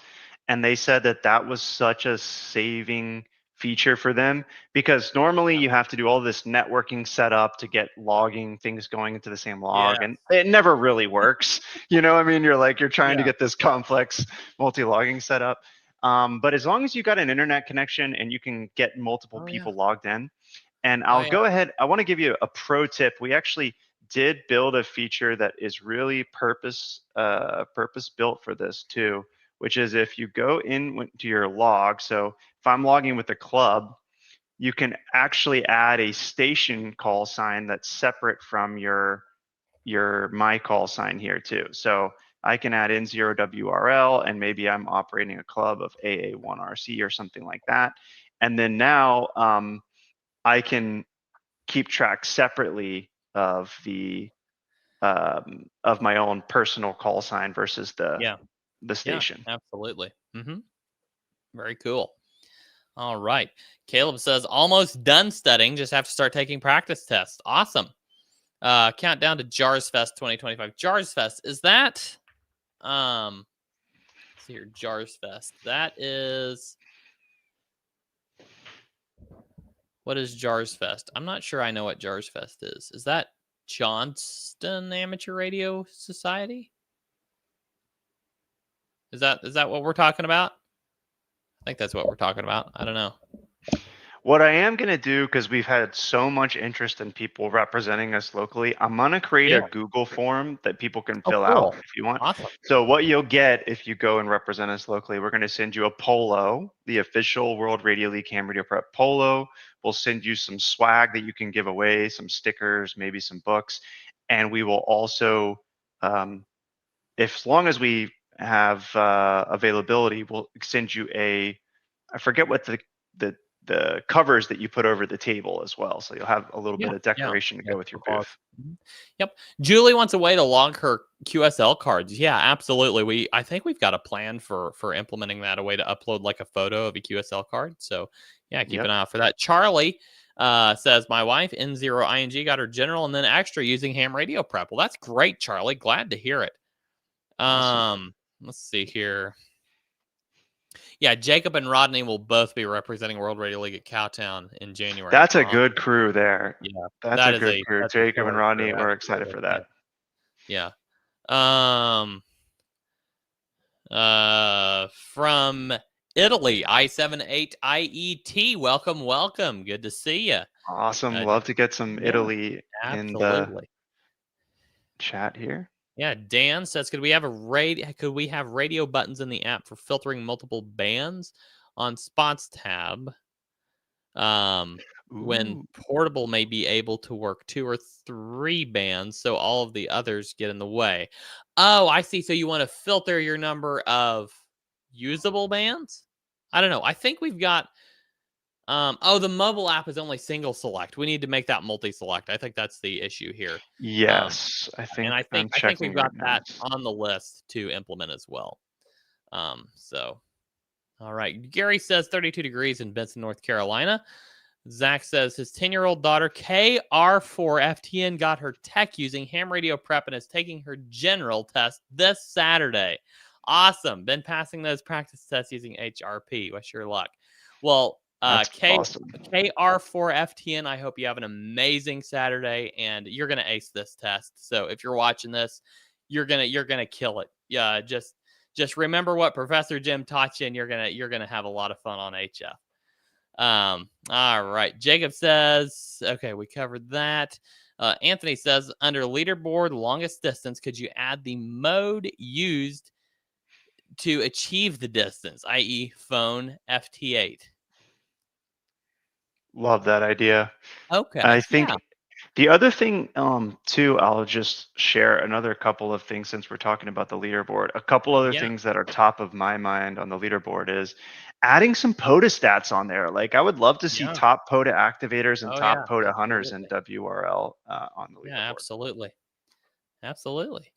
and they said that that was such a saving feature for them because normally you have to do all this networking setup to get logging things going into the same Yeah. log, and it never really works. You know, I mean, you're trying to Yeah. get this complex multi-logging setup. But as long as you got an internet connection and you can get multiple Oh yeah. people logged in, and Oh I'll yeah. go ahead. I want to give you a pro tip. We actually did build a feature that is really purpose built for this too, which is if you go into your log. So if I'm logging with the club, you can actually add a station call sign that's separate from your my call sign here too. So I can add in 0 WRL, and maybe I'm operating a club of AA1RC or something like that. And then now I can keep track separately of the of my own personal call sign versus Yeah. the Yeah. station. Absolutely. Very cool. All right. Caleb says almost done studying. Just have to start taking practice tests. Awesome. Countdown to Jars Fest 2025. Jars Fest, is that let's see here, Jars Fest. That is, what is Jars Fest? I'm not sure I know what Jars Fest is. Is that Johnston Amateur Radio Society? Is that what we're talking about? I think that's what we're talking about. I don't know. What I am going to do, because we've had so much interest in people representing us locally, I'm going to create Yeah. a Google form that people can Oh, fill out cool. if you want. Awesome. So what you'll get if you go and represent us locally, we're going to send you a polo, the official World Radio League Ham Radio Prep polo. We'll send you some swag that you can give away, some stickers, maybe some books. And we will also, as long as we have availability, we'll send you I forget what the covers that you put over the table as well. So you'll have a little bit Yeah. of Yeah. decoration to Yeah. go with your Cause. booth. Yep. Julie wants a way to log her QSL cards. Yeah, absolutely. I think we've got a plan for implementing that, a way to upload like a photo of a QSL card. So yeah, keep Yep. an eye out for that. Charlie says my wife N0ING got her general and then extra using ham radio prep. Well, that's great, Charlie. Glad to hear it. Awesome. Let's see here. Yeah, Jacob and Rodney will both be representing World Radio League at Cowtown in January. That's a good crew there. Yeah, That's that a is good crew. that's a Jacob and killer Rodney, crew. we're excited for Absolutely. that. Yeah. From Italy, I78IET. Welcome. Good to see you. Awesome. Love to get some Italy in the Absolutely. chat here. Yeah, Dan says, could we have radio buttons in the app for filtering multiple bands on spots tab? When portable may be able to work 2 or 3 bands, so all of the others get in the way. Oh, I see. So you want to filter your number of usable bands? I don't know. I think we've got the mobile app is only single select. We need to make that multi-select. I think that's the issue here. Yes, I think I I'm think we've checking got right now. that on the list to implement as well. So all right. Gary says 32 degrees in Benson, North Carolina. Zach says his 10-year-old daughter, KR4FTN, got her tech using ham radio prep and is taking her general test this Saturday. Awesome. Been passing those practice tests using HRP. Wish your luck. Well, awesome. KR4FTN, I hope you have an amazing Saturday and you're going to ace this test. So if you're watching this, you're going to kill it. Yeah, just remember what Professor Jim taught you and you're going to have a lot of fun on HF. All right. Jacob says, okay, we covered that. Anthony says, under leaderboard longest distance, could you add the mode used to achieve the distance, i.e. phone FT8? Love that idea. Okay. I think the other thing, too, I'll just share another couple of things since we're talking about the leaderboard. A couple other things that are top of my mind on the leaderboard is adding some POTA stats on there. Like I would love to see top POTA activators and top POTA hunters in WRL on the leaderboard. Yeah, absolutely.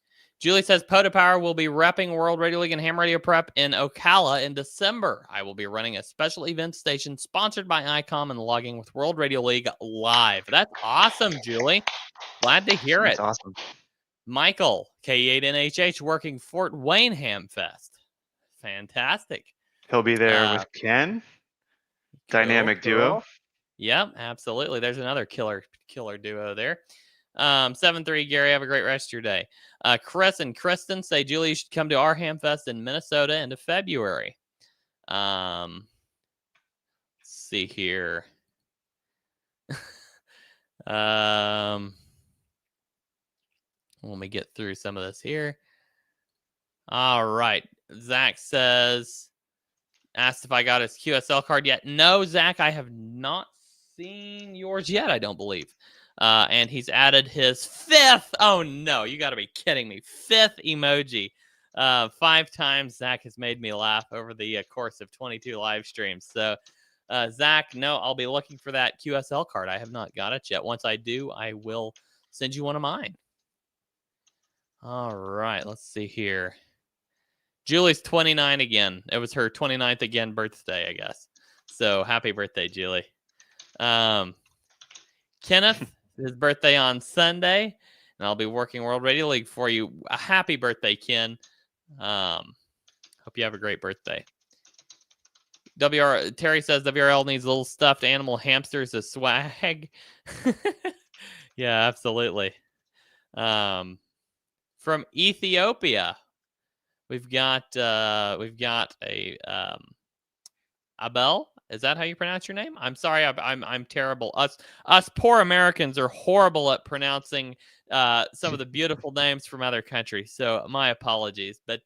Julie says Poda Power will be repping World Radio League and Ham Radio Prep in Ocala in December. I will be running a special event station sponsored by ICOM and logging with World Radio League live. That's awesome, Julie. Glad to hear That's it. awesome. Michael, K8NHH, working Fort Wayne Ham Fest. Fantastic. He'll be there with Ken. Dynamic duo. Yep, absolutely. There's another killer duo there. 7-3, Gary, have a great rest of your day. Chris and Kristen say, Julie, you should come to our Ham Fest in Minnesota into February. Let's see here. Let me get through some of this here. All right. Zach says, asked if I got his QSL card yet. No, Zach, I have not seen yours yet, I don't believe. And he's added his 5th. Oh, no, you got to be kidding me. 5th emoji. 5 times Zach has made me laugh over the course of 22 live streams. So, Zach, no, I'll be looking for that QSL card. I have not got it yet. Once I do, I will send you one of mine. All right, let's see here. Julie's 29 again. It was her 29th again birthday, I guess. So happy birthday, Julie. Kenneth, his birthday on Sunday, and I'll be working World Radio League for you. A happy birthday, Ken. Hope you have a great birthday. Terry says WRL needs little stuffed animal hamsters as swag. Yeah, absolutely. From Ethiopia, we've got a Abel. Is that how you pronounce your name? I'm sorry, I'm terrible. Us poor Americans are horrible at pronouncing some of the beautiful names from other countries. So my apologies. But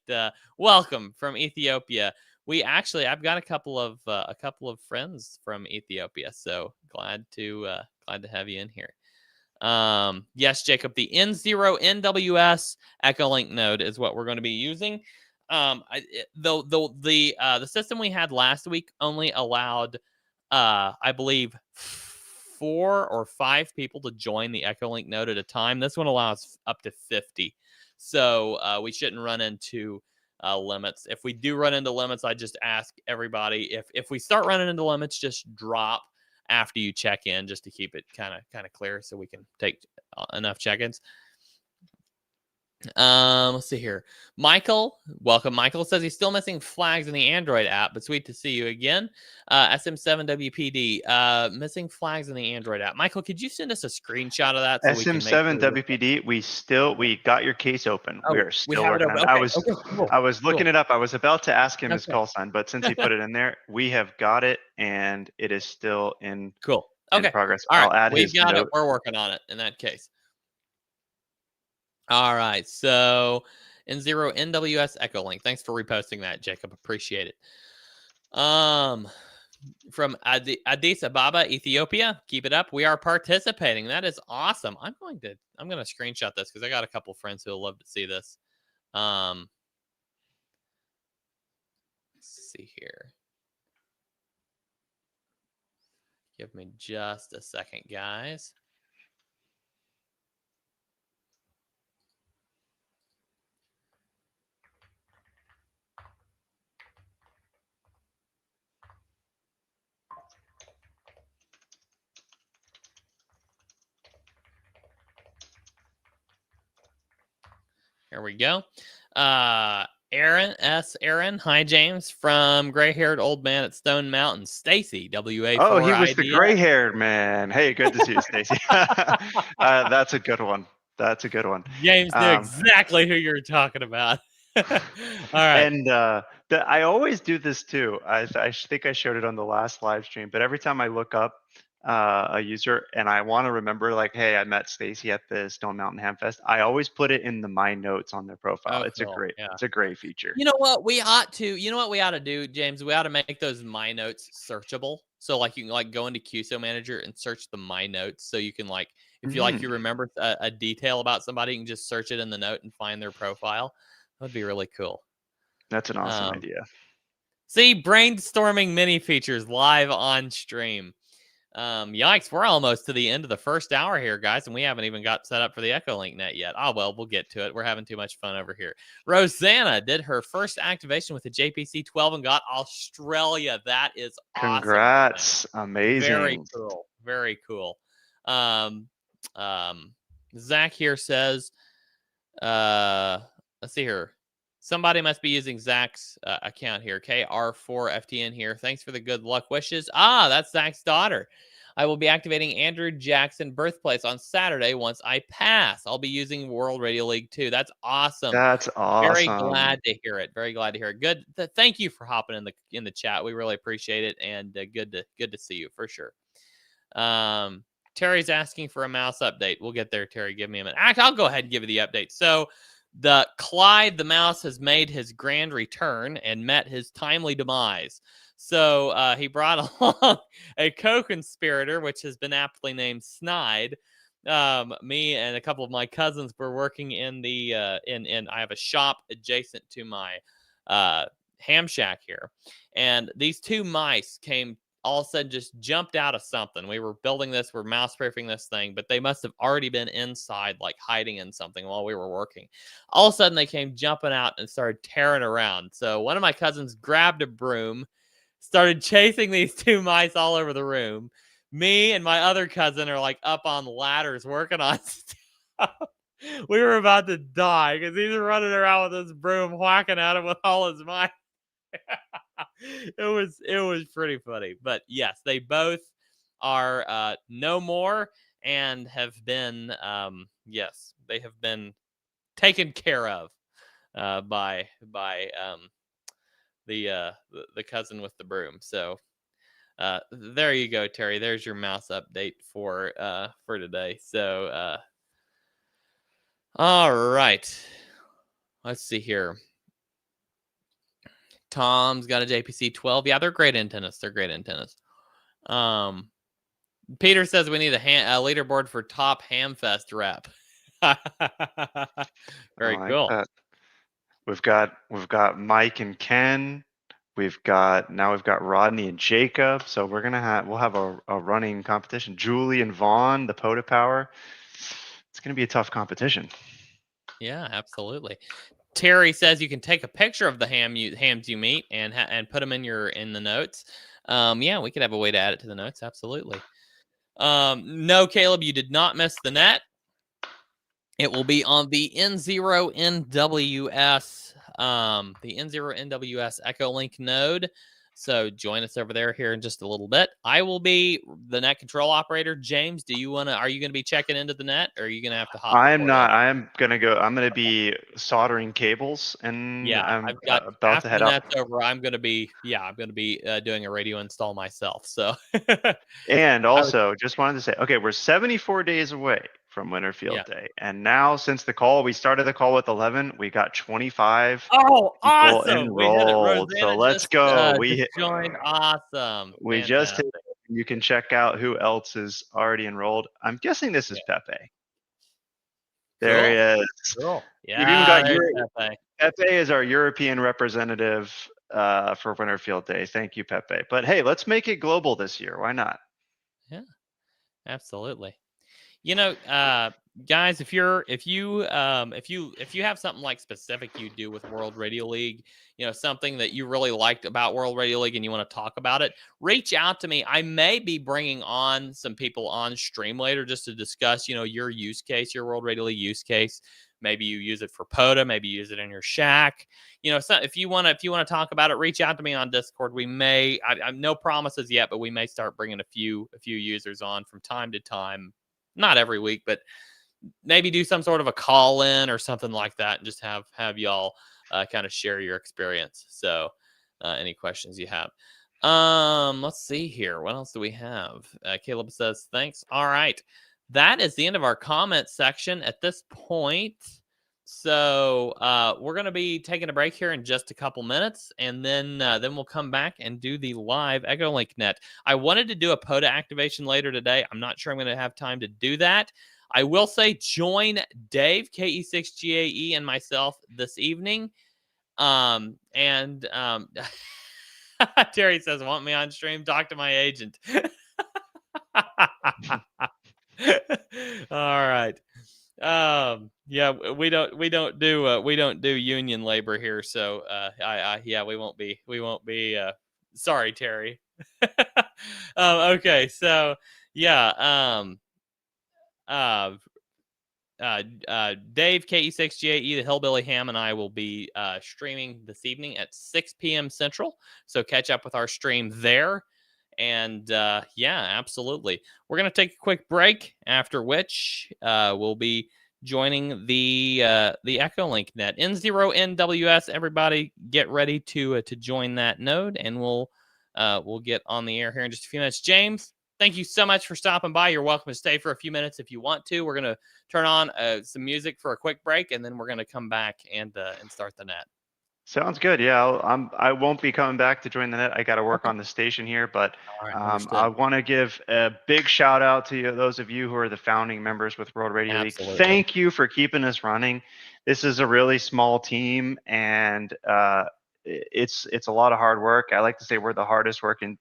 welcome from Ethiopia. I've got a couple of friends from Ethiopia. So glad to have you in here. Yes, Jacob, the N0 NWS EchoLink node is what we're going to be using. The system we had last week only allowed, I believe, 4 or 5 people to join the EchoLink node at a time. This one allows up to 50. So we shouldn't run into limits. If we do run into limits, I just ask everybody, if we start running into limits, just drop after you check in, just to keep it kind of clear so we can take enough check-ins. Let's see here. Michael, welcome. Michael says he's still missing flags in the Android app, but sweet to see you again. SM7WPD, missing flags in the Android app. Michael, could you send us a screenshot of that? So SM7WPD, we got your case open. Oh, we are still working on it. Okay, I was looking it up. I was about to ask him his call sign, but since he put it in there, we have got it, and it is still in progress. All right, I'll add we've his got note. it. We're working on it in that case. All right, so N0 NWS EchoLink. Thanks for reposting that, Jacob. Appreciate it. From Addis Ababa, Ethiopia. Keep it up. We are participating. That is awesome. I'm going to screenshot this because I got a couple friends who will love to see this. Let's see here. Give me just a second, guys. Here we go. Aaron. Hi, James, from gray-haired old man at Stone Mountain. Stacy, WA4. Oh, he was the gray-haired man. Hey, good to see you, Stacy. That's a good one. James knew exactly who you were talking about. All right. And I always do this too. I think I showed it on the last live stream, but every time I look up a user and I want to remember, like, hey, I met Stacy at the Stone Mountain Ham Fest, I always put it in my notes on their profile. It's cool. It's a great feature. You know what we ought to do, James? We ought to make those My Notes searchable. So like you can go into QSO Manager and search the My Notes. So you can if you you remember a detail about somebody, you can just search it in the note and find their profile. That would be really cool. That's an awesome idea. See, brainstorming mini features live on stream. Yikes, we're almost to the end of the first hour here, guys, and we haven't even got set up for the EchoLink net yet. Oh, well, we'll get to it. We're having too much fun over here. Rosanna did her first activation with the JPC 12 and got Australia. That is awesome. Congrats. Rosanna. Very Amazing. cool. Very cool. Zach here says, let's see here. Somebody must be using Zach's account here. KR4FTN here. Thanks for the good luck wishes. Ah, that's Zach's daughter. I will be activating Andrew Jackson Birthplace on Saturday once I pass. I'll be using World Radio League 2. That's awesome. That's awesome. Very glad to hear it. Very glad to hear it. Good. Thank you for hopping in the chat. We really appreciate it, and good to see you for sure. Terry's asking for a mouse update. We'll get there, Terry. Give me a minute. I'll go ahead and give you the update. So the Clyde the mouse has made his grand return and met his timely demise. So he brought along a co-conspirator, which has been aptly named Snide. Me and a couple of my cousins were working in the in I have a shop adjacent to my ham shack here, and these two mice came all of a sudden just jumped out of something. We were building this, we're mouse proofing this thing, but they must have already been inside, like hiding in something while we were working. All of a sudden they came jumping out and started tearing around. So one of my cousins grabbed a broom, started chasing these two mice all over the room. Me and my other cousin are like up on ladders working on stuff. We were about to die because he's running around with his broom, whacking at him with all his might. It was pretty funny. But yes, they both are no more and have been they have been taken care of by the cousin with the broom. So there you go, Terry. There's your mouse update for today. So all right. Let's see here. Tom's got a JPC 12. Yeah, they're great antennas. Peter says we need a leaderboard for top Hamfest rep. Very cool. That. We've got Mike and Ken. We've got Rodney and Jacob. So we'll have a running competition. Julie and Vaughn, the POTA Power. It's gonna be a tough competition. Yeah, absolutely. Terry says you can take a picture of the hams you meet and put them in the notes. Yeah, we could have a way to add it to the notes. Absolutely. No, Caleb, you did not miss the net. It will be on the N0 NWS, EchoLink node. So join us over there here in just a little bit. I will be the net control operator. James, are you going to be checking into the net, or are you going to have to hop? I'm not. I'm going to be soldering cables, and yeah, I'm about to head up. Over, I'm going to be doing a radio install myself. So, and also just wanted to say, okay, we're 74 days away from Winterfield Day, and now since we started the call with 11, we got 25. Oh, awesome! Enrolled. So let's go. We joined. Awesome. We just hit. You can check out who else is already enrolled. I'm guessing this is Pepe. There he is. Cool. Yeah. We've even got Pepe. Pepe is our European representative for Winterfield Day. Thank you, Pepe. But hey, let's make it global this year. Why not? Yeah, absolutely. You know, guys, if you have something like specific you do with World Radio League, you know, something that you really liked about World Radio League and you want to talk about it, reach out to me. I may be bringing on some people on stream later just to discuss, you know, your use case, your World Radio League use case. Maybe you use it for POTA, maybe you use it in your shack. You know, so if you want to talk about it, reach out to me on Discord. We may, I'm no promises yet, but we may start bringing a few users on from time to time. Not every week, but maybe do some sort of a call in or something like that and just have y'all kind of share your experience. So any questions you have. Let's see here. What else do we have? Caleb says, thanks. All right. That is the end of our comment section at this point. So we're going to be taking a break here in just a couple minutes, and then we'll come back and do the live EchoLink net. I wanted to do a POTA activation later today. I'm not sure I'm going to have time to do that. I will say join Dave, KE6GAE, and myself this evening. Terry says, want me on stream? Talk to my agent. All right. Yeah, we don't do union labor here, so yeah, we won't be sorry, Terry. Okay, so yeah, uh Dave KE6GAE, the Hillbilly Ham, and I will be streaming this evening at 6 p.m. Central. So catch up with our stream there. And yeah, absolutely. We're going to take a quick break, after which we'll be joining the EchoLink net. N0NWS, everybody get ready to join that node, and we'll get on the air here in just a few minutes. James, thank you so much for stopping by. You're welcome to stay for a few minutes if you want to. We're going to turn on some music for a quick break, and then we're going to come back and start the net. Sounds good. Yeah, I won't be coming back to join the net. I got to work on the station here, but I want to give a big shout out to you, those of you who are the founding members with World Radio League. Thank you for keeping us running. This is a really small team, and it's a lot of hard work. I like to say we're the hardest working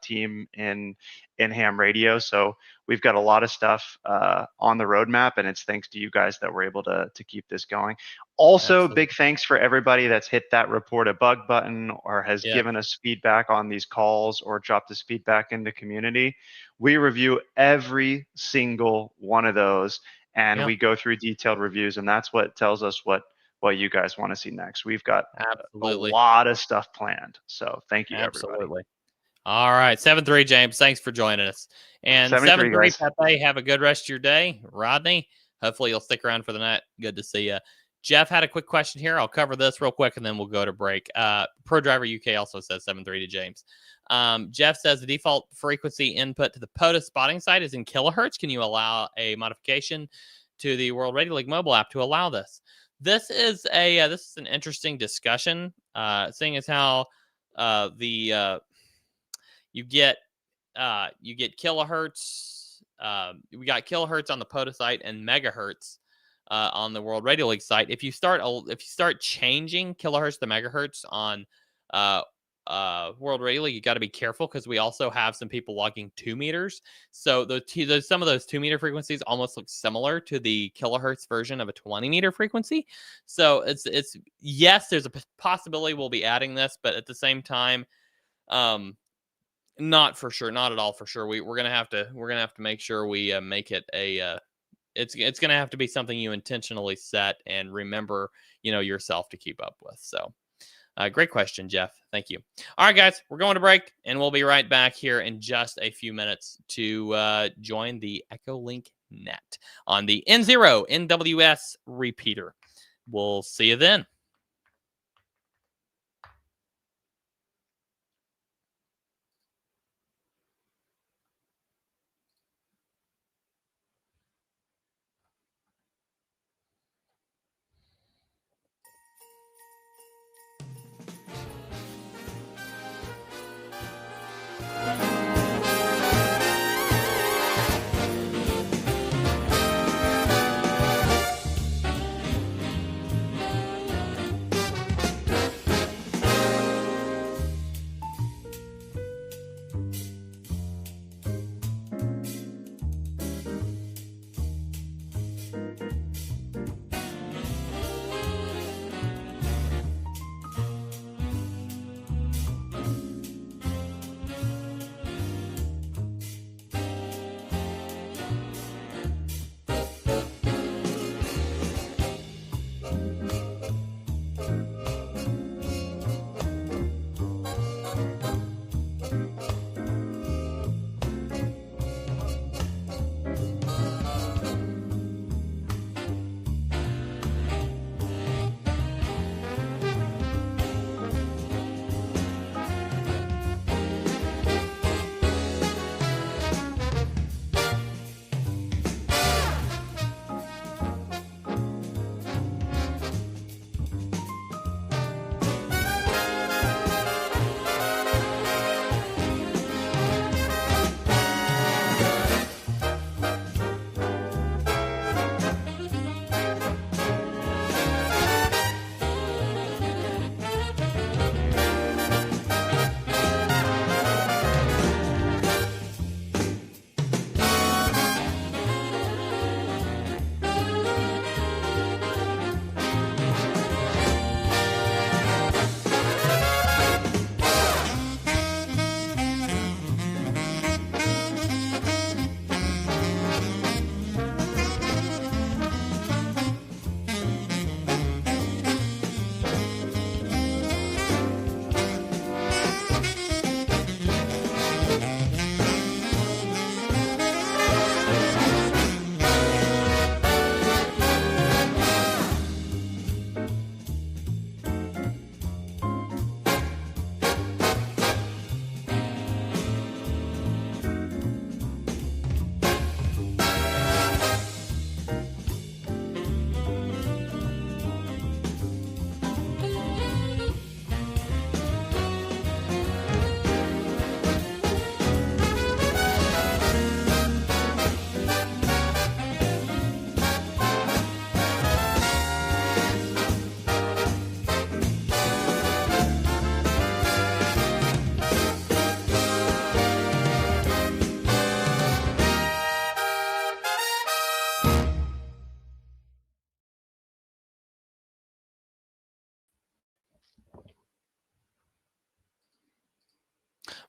team in ham radio. So we've got a lot of stuff on the roadmap, and it's thanks to you guys that we're able to keep this going. Also, big thanks for everybody that's hit that report a bug button or has given us feedback on these calls or dropped us feedback in the community. We review every single one of those, and we go through detailed reviews, and that's what tells us what you guys want to see next. We've got a lot of stuff planned. So thank you, everybody. All right, 7-3, James. Thanks for joining us. And 7-3, Pepe, have a good rest of your day. Rodney, hopefully you'll stick around for the night. Good to see you. Jeff had a quick question here. I'll cover this real quick, and then we'll go to break. Pro Driver UK also says 7-3 to James. Jeff says the default frequency input to the POTUS spotting site is in kilohertz. Can you allow a modification to the World Radio League mobile app to allow this? This is an interesting discussion, seeing as how you get kilohertz. We got kilohertz on the POTUS site and megahertz on the World Radio League site. If you start changing kilohertz to megahertz on World Radio League, you got to be careful because we also have some people logging 2 meters. So some of those 2 meter frequencies almost look similar to the kilohertz version of a 20 meter frequency. So it's yes, there's a possibility we'll be adding this, but at the same time, not for sure, not at all for sure. We're gonna have to make sure we make it a. It's gonna have to be something you intentionally set and remember, yourself to keep up with. So. Great question, Jeff. Thank you. All right, guys, we're going to break, and we'll be right back here in just a few minutes to join the EchoLink net on the N0 NWS repeater. We'll see you then.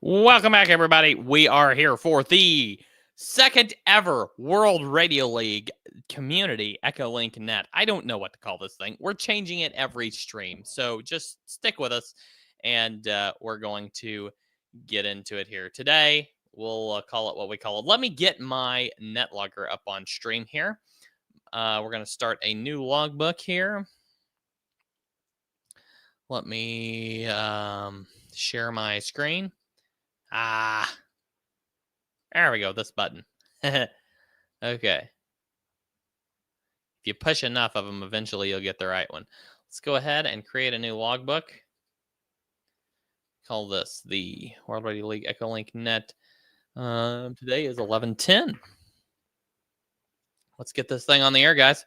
Welcome back, everybody. We are here for the second ever World Radio League Community EchoLink Net. I don't know what to call this thing. We're changing it every stream, so just stick with us, and we're going to get into it here today. We'll call it what we call it. Let me get my net logger up on stream here. We're going to start a new logbook here. Let me share my screen. There we go, this button. Okay. If you push enough of them, eventually you'll get the right one. Let's go ahead and create a new logbook. Call this the World Radio League EchoLink Net. Today is 11/10. Let's get this thing on the air, guys.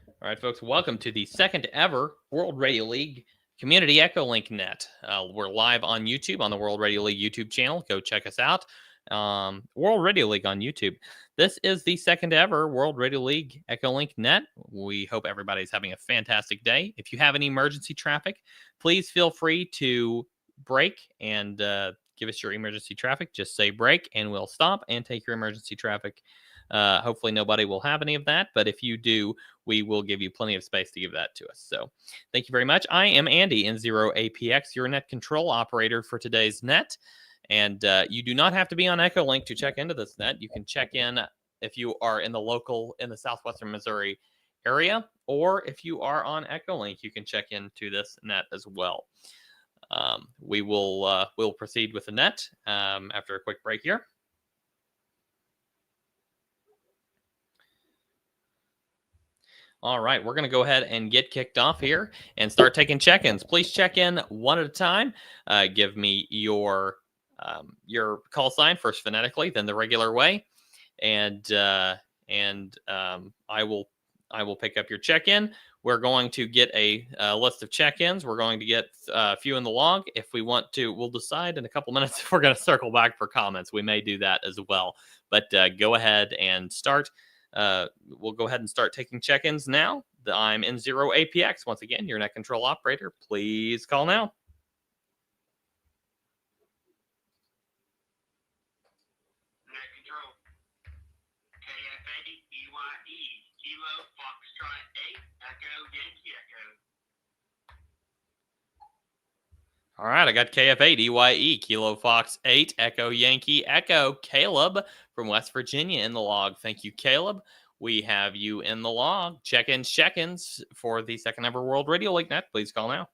All right, folks, welcome to the second ever World Radio League Community EchoLink Net. We're live on YouTube on the World Radio League YouTube channel. Go check us out. World Radio League on YouTube. This is the second ever World Radio League EchoLink Net. We hope everybody's having a fantastic day. If you have any emergency traffic, please feel free to break and give us your emergency traffic. Just say break and we'll stop and take your emergency traffic. Hopefully nobody will have any of that, but if you do, we will give you plenty of space to give that to us. So thank you very much. I am Andy, N0APX, your net control operator for today's net. And you do not have to be on EchoLink to check into this net. You can check in if you are in the southwestern Missouri area, or if you are on EchoLink, you can check into this net as well. We'll proceed with the net after a quick break here. All right, we're going to go ahead and get kicked off here and start taking check-ins. Please check in one at a time. Give me your call sign first phonetically, then the regular way, and I will pick up your check-in. We're going to get a list of check-ins. We're going to get a few in the log. If we want to, we'll decide in a couple minutes if we're going to circle back for comments. We may do that as well. But go ahead and start. We'll go ahead and start taking check-ins now. I'm N0APX. Once again, your net control operator. Please call now. Net control. KFA-EYE, Kilo Foxtrot 8, Echo Yankee Echo. All right, I got KF8EYE, Kilo Fox 8, Echo Yankee Echo. Caleb from West Virginia in the log. Thank you, Caleb. We have you in the log. Check-ins for the second ever World Radio League Net. Please call now.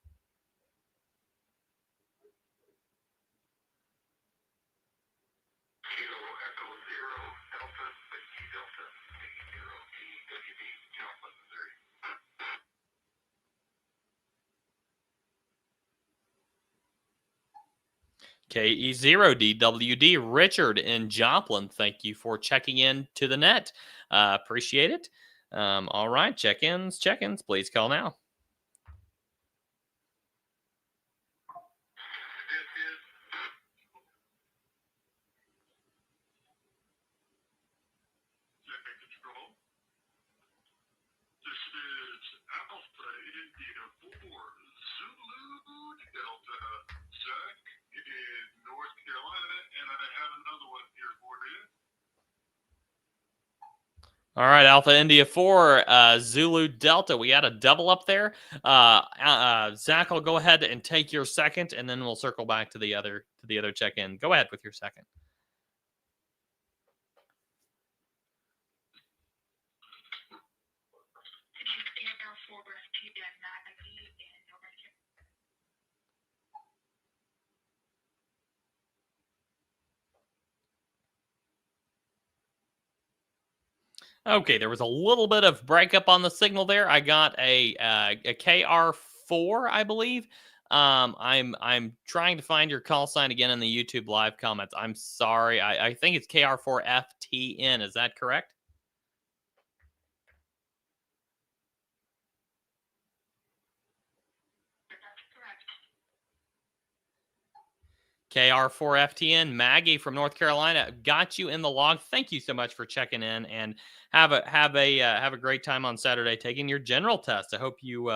KE0DWD, Richard in Joplin. Thank you for checking in to the net. Appreciate it. All right, check-ins. Please call now. This is Alpha India 4, Zulu Delta, Zach in North Carolina, and I have another one here for you. All right, Alpha India 4, Zulu Delta. We got a double up there. Zach, I'll go ahead and take your second, and then we'll circle back to the other check-in. Go ahead with your second. Okay, there was a little bit of breakup on the signal there. I got a KR4, I believe. I'm trying to find your call sign again in the YouTube live comments. I'm sorry. I think it's KR4FTN. Is that correct? KR4FTN, Maggie from North Carolina, got you in the log. Thank you so much for checking in, and have a great time on Saturday taking your general test. I hope you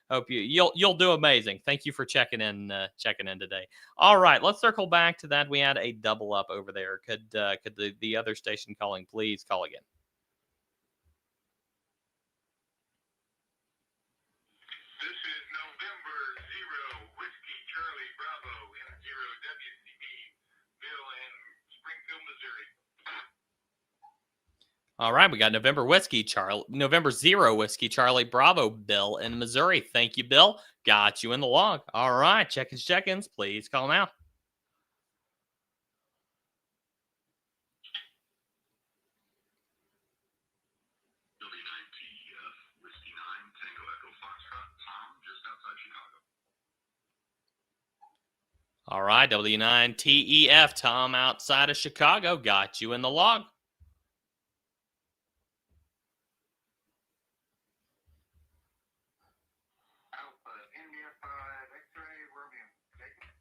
Hope you'll do amazing. Thank you for checking in today. All right, let's circle back to that. We had a double up over there. Could the other station calling please call again? This is November 0 Whiskey Charlie Bravo M0 WCB, Bill in Springfield, Missouri. All right, we got November 0 Whiskey Charlie Bravo, Bill in Missouri. Thank you, Bill. Got you in the log. All right, check-ins, please call now. W9TEF, Whiskey 9, Tango Echo Foxtrot, Tom, just outside Chicago. All right, W9TEF, Tom outside of Chicago. Got you in the log. Alpha India 5 X-Ray Romeo, Texas.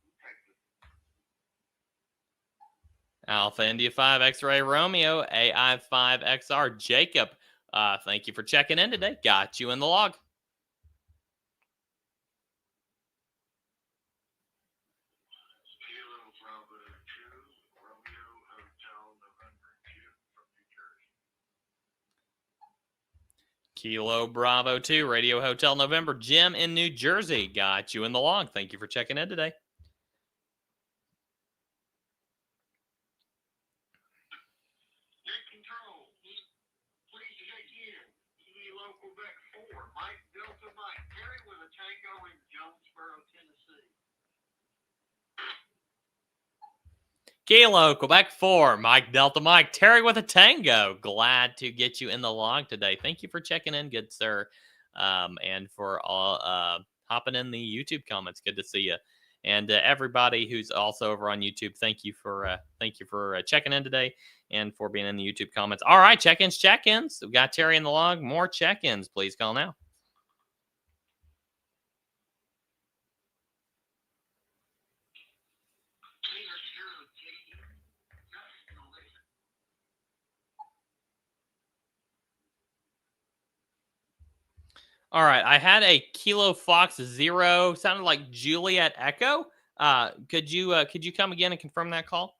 Alpha India 5 X-Ray Romeo, AI5XR Jacob. Thank you for checking in today. Got you in the log. Kilo Bravo 2, Romeo Hotel November 2 from New Jersey. Kilo Bravo 2, Radio Hotel November, Jim in New Jersey. Got you in the log. Thank you for checking in today. Net control, please check in. Kilo Quebec 4, Mike Delta Mike, Terry with a Tango in Jonesboro, Tennessee. Kilo, Quebec 4, Mike Delta Mike, Terry with a Tango. Glad to get you in the log today. Thank you for checking in, good sir, and for all hopping in the YouTube comments. Good to see you, and everybody who's also over on YouTube. Thank you for checking in today and for being in the YouTube comments. All right, check-ins. We got Terry in the log. More check-ins. Please call now. All right, I had a Kilo Fox 0, sounded like Juliet Echo. Could you come again and confirm that call?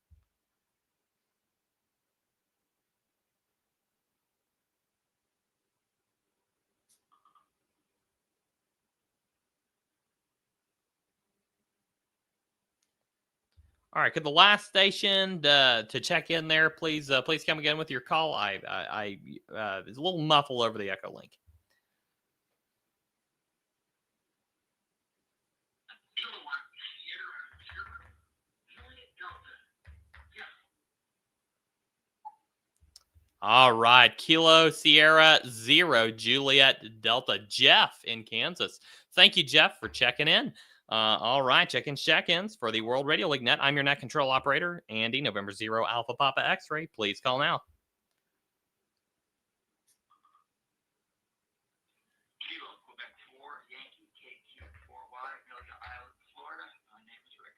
All right, could the last station to check in there, please come again with your call? I it's a little muffled over the EchoLink. All right, Kilo Sierra 0 Juliet Delta Jeff in Kansas. Thank you, Jeff, for checking in. All right, check-ins for the World Radio League Net. I'm your net control operator, Andy, November 0 Alpha Papa X-Ray. Please call now. Kilo Quebec 4, Yankee KQ4Y, Amelia Island, Florida. My name is Rick.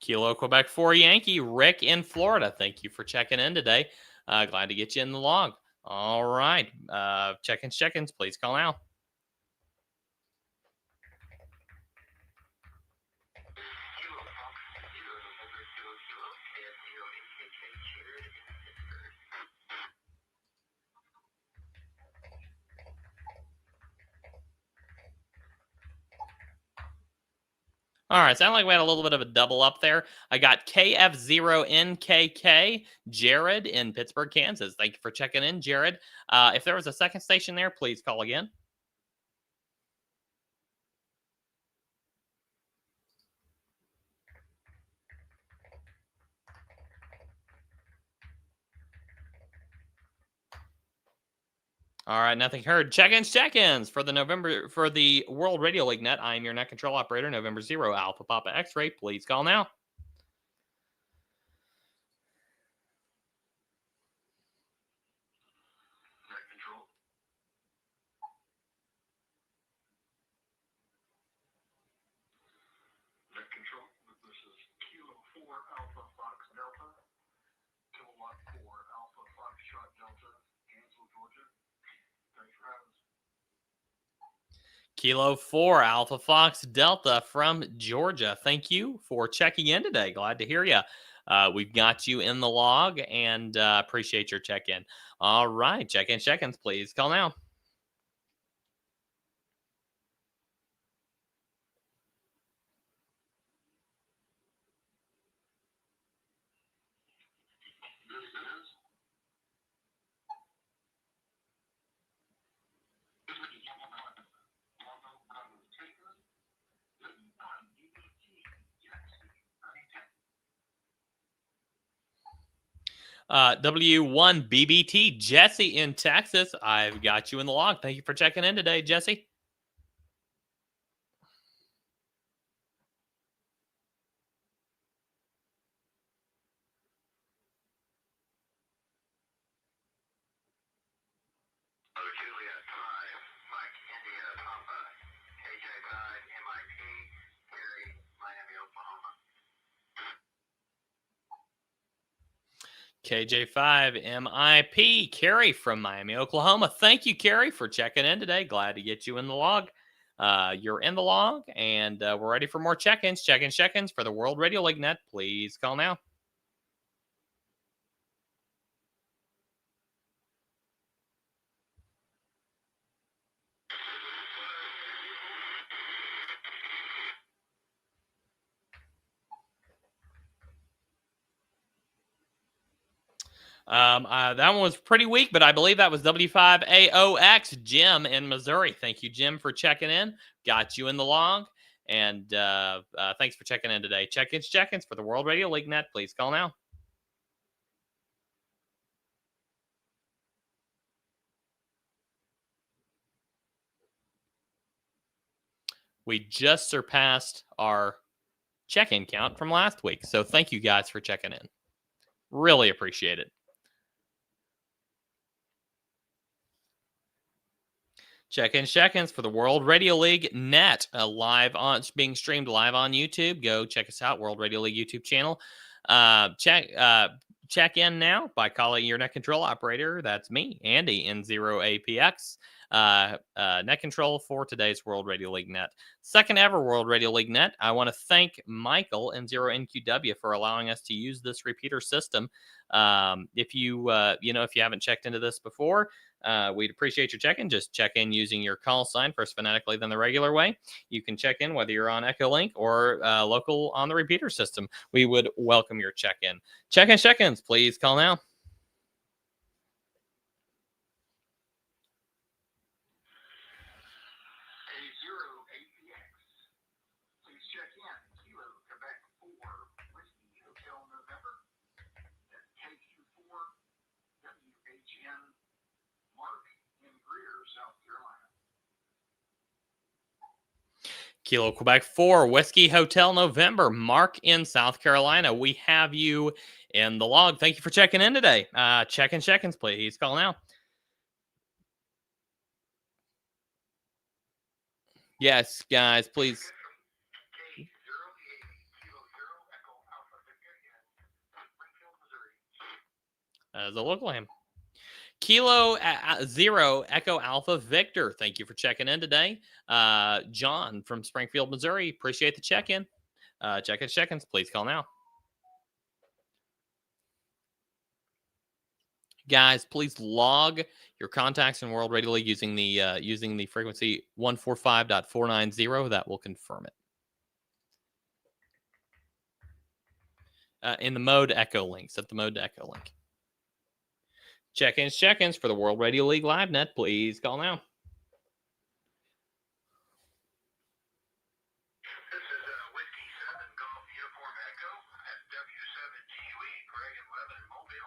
Kilo Quebec 4 Yankee, Rick in Florida. Thank you for checking in today. Glad to get you in the log. All right. Check-ins. Please call now. All right, sound like we had a little bit of a double up there. I got KF0NKK, Jared in Pittsburgh, Kansas. Thank you for checking in, Jared. If there was a second station there, please call again. All right, nothing heard. Check-ins for the World Radio League Net. I am your net control operator, November 0 Alpha Papa X-Ray. Please call now. Net control. Net control. This is Kilo 4 Alpha Fox Delta. Kilowatt 4 Alpha Kilo 4 Alpha Fox Delta from Georgia. Thank you for checking in today. Glad to hear you. We've got you in the log and appreciate your check-in. All right, check-ins, please. Call now. W1BBT, Jesse in Texas. I've got you in the log. Thank you for checking in today, Jesse. Juliet 5, Mike India Papa, KJ 5, MIP, Gary, Miami, Oklahoma. KJ5 MIP, Carrie from Miami, Oklahoma. Thank you, Carrie, for checking in today. Glad to get you in the log. You're in the log, and we're ready for more check-ins. Check-ins for the World Radio League Net. Please call now. That one was pretty weak, but I believe that was W5AOX, Jim in Missouri. Thank you, Jim, for checking in. Got you in the log. And thanks for checking in today. Check-ins for the World Radio League Net. Please call now. We just surpassed our check-in count from last week. So thank you guys for checking in. Really appreciate it. Check-ins for the World Radio League Net, being streamed live on YouTube. Go check us out, World Radio League YouTube channel. Check in now by calling your net control operator. That's me, Andy, N0APX. Net control for today's World Radio League Net. Second ever World Radio League Net. I want to thank Michael N0NQW for allowing us to use this repeater system. If you haven't checked into this before, we'd appreciate your check-in. Just check in using your call sign, first phonetically, then the regular way. You can check in whether you're on EchoLink or local on the repeater system. We would welcome your check-in. Check-ins, please call now. Kilo Quebec 4, Whiskey Hotel November, Mark in South Carolina. We have you in the log. Thank you for checking in today. Check-ins, please call now. Yes, guys, please. As a local ham. Kilo 0 Echo Alpha Victor. Thank you for checking in today. John from Springfield, Missouri. Appreciate the check-in. Check-ins, please call now. Guys, please log your contacts in World Radio League using the frequency 145.490. That will confirm it. In the mode EchoLink. Set the mode to EchoLink. Check-ins for the World Radio League Live Net. Please call now. This is Whiskey 7 Golf Uniform Echo at W7GUE, Greg and Levin in Mobile.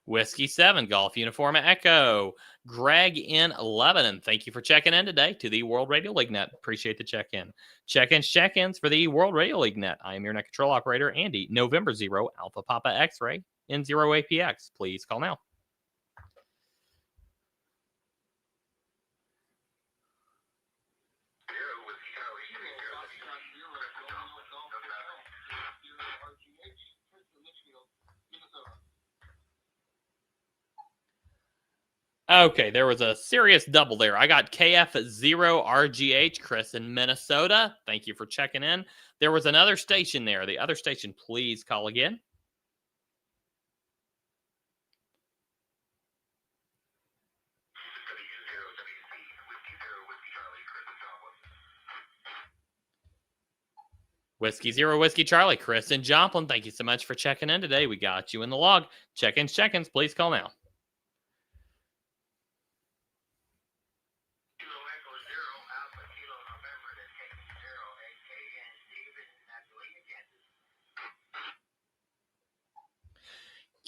Whiskey 7 Golf Uniform Echo, Greg in Lebanon. Thank you for checking in today to the World Radio League Net. Appreciate the check-in. Check-ins for the World Radio League Net. I am your net control operator, Andy. November 0 Alpha Papa X-Ray N0APX. Please call now. Okay, there was a serious double there. I got KF0RGH, Chris in Minnesota. Thank you for checking in. There was another station there. The other station, please call again. Whiskey Zero Whiskey Charlie, Chris in Joplin. Thank you so much for checking in today. We got you in the log. Check-ins. Please call now.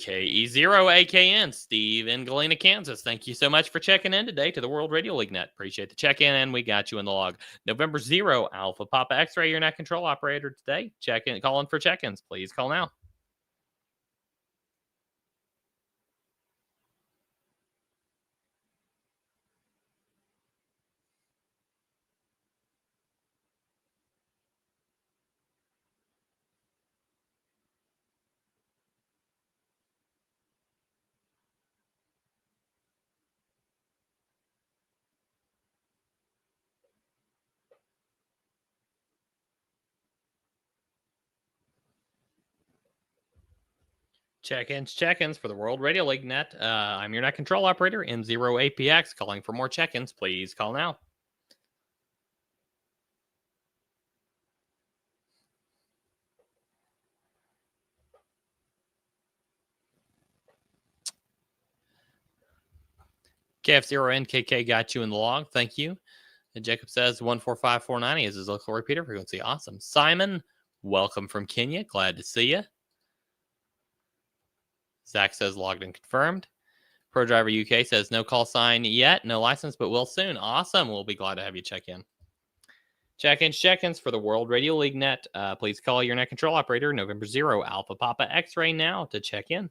KE0AKN, Steve in Galena, Kansas. Thank you so much for checking in today to the World Radio League Net. Appreciate the check-in, and we got you in the log. November 0, Alpha Papa X-Ray, your net control operator today. Calling for check-ins. Please call now. Check-ins for the World Radio League Net. I'm your net control operator, M0APX, calling for more check-ins. Please call now. KF0NKK got you in the log. Thank you. And Jacob says 145490 is his local repeater frequency. Awesome. Simon, welcome from Kenya. Glad to see you. Zach says logged and confirmed. ProDriver UK says no call sign yet, no license, but will soon. Awesome. We'll be glad to have you check in. Check-ins for the World Radio League Net. Please call your net control operator, November 0, Alpha Papa X-Ray now to check in.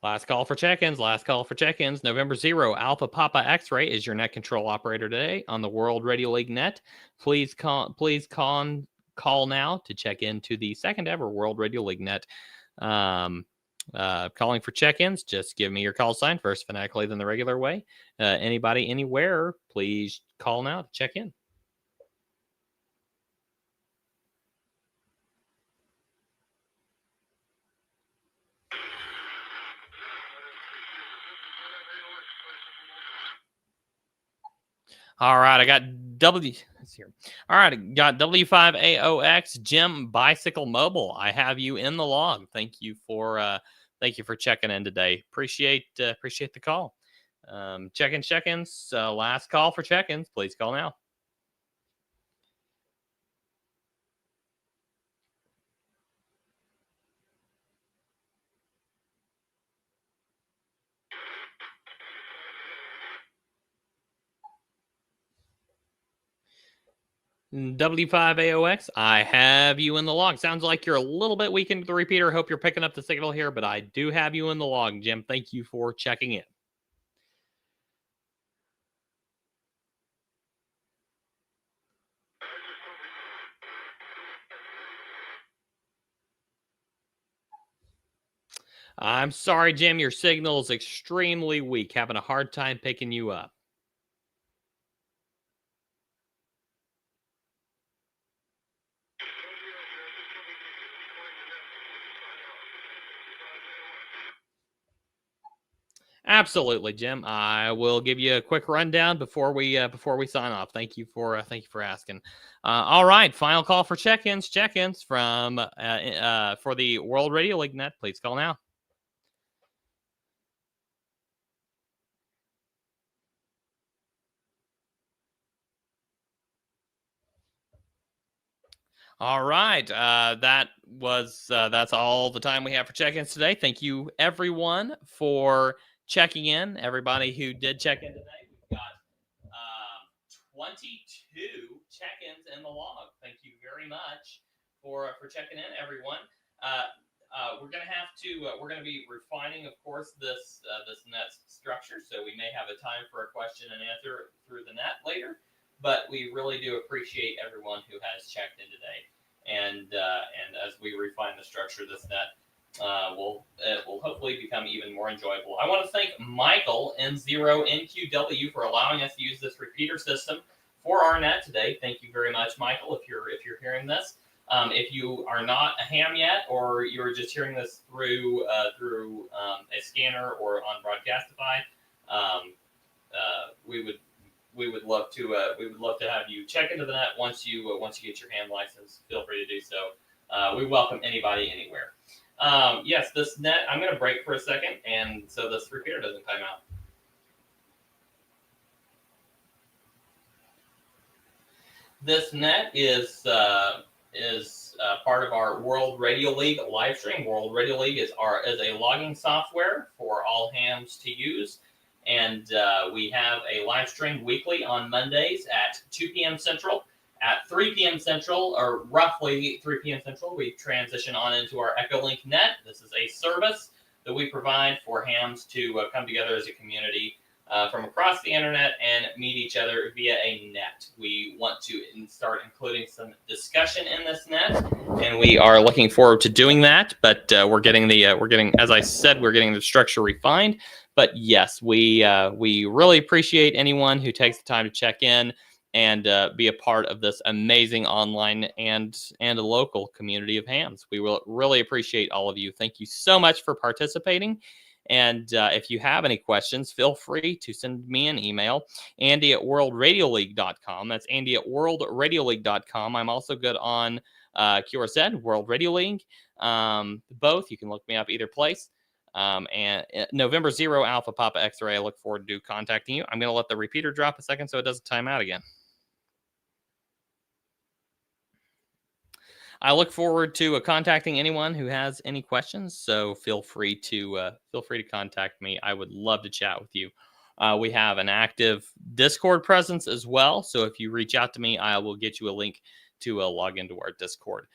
Last call for check-ins. November 0, Alpha Papa X-Ray is your net control operator today on the World Radio League Net. Please call now to check into the second ever World Radio League Net. Calling for check-ins. Just give me your call sign first phonetically, then the regular way. Anybody, anywhere, please call now to check in. All right, I got W5AOX Jim Bicycle Mobile. I have you in the log. Thank you for checking in today. Appreciate the call. Check-ins. Last call for check-ins. Please call now. W5AOX, I have you in the log. Sounds like you're a little bit weak into the repeater. Hope you're picking up the signal here, but I do have you in the log, Jim. Thank you for checking in. I'm sorry, Jim. Your signal is extremely weak. Having a hard time picking you up. Absolutely, Jim. I will give you a quick rundown before we sign off. Thank you for asking. All right, final call for check-ins. From for the World Radio League Net. Please call now. All right, that's all the time we have for check-ins today. Thank you, everyone, for checking in. Everybody who did check in today, we've got 22 check-ins in the log. Thank you very much for checking in, everyone. we're going to be refining, of course, this net structure. So we may have a time for a question and answer through the net later. But we really do appreciate everyone who has checked in today. And as we refine the structure of this net, it will hopefully become even more enjoyable. I want to thank Michael N0NQW for allowing us to use this repeater system for our net today. Thank you very much, Michael. If you're hearing this, if you are not a ham yet, or you're just hearing this through a scanner or on Broadcastify, we would love to have you check into the net once you get your ham license. Feel free to do so. We welcome anybody anywhere. Yes, this net, I'm going to break for a second, and so this repeater doesn't time out. This net is part of our World Radio League live stream. World Radio League is a logging software for all hams to use, and we have a live stream weekly on Mondays at 2 p.m. Central. At 3 p.m. Central, or roughly 3 p.m. Central, we transition on into our EchoLink net. This is a service that we provide for hams to come together as a community from across the internet and meet each other via a net. We want to start including some discussion in this net, and we are looking forward to doing that. But we're getting, as I said, we're getting the structure refined. But yes, we really appreciate anyone who takes the time to check in and be a part of this amazing online and a local community of hams. We will really appreciate all of you. Thank you so much for participating. And if you have any questions, feel free to send me an email, Andy@worldradiololeague.com. That's Andy@worldradiololeague.com. I'm also good on QRZ, World Radio League. Both. You can look me up either place. And November 0 Alpha Papa X-Ray. I look forward to contacting you. I'm going to let the repeater drop a second so it doesn't time out again. I look forward to contacting anyone who has any questions. So feel free to contact me. I would love to chat with you. We have an active Discord presence as well. So if you reach out to me, I will get you a link to log into our Discord.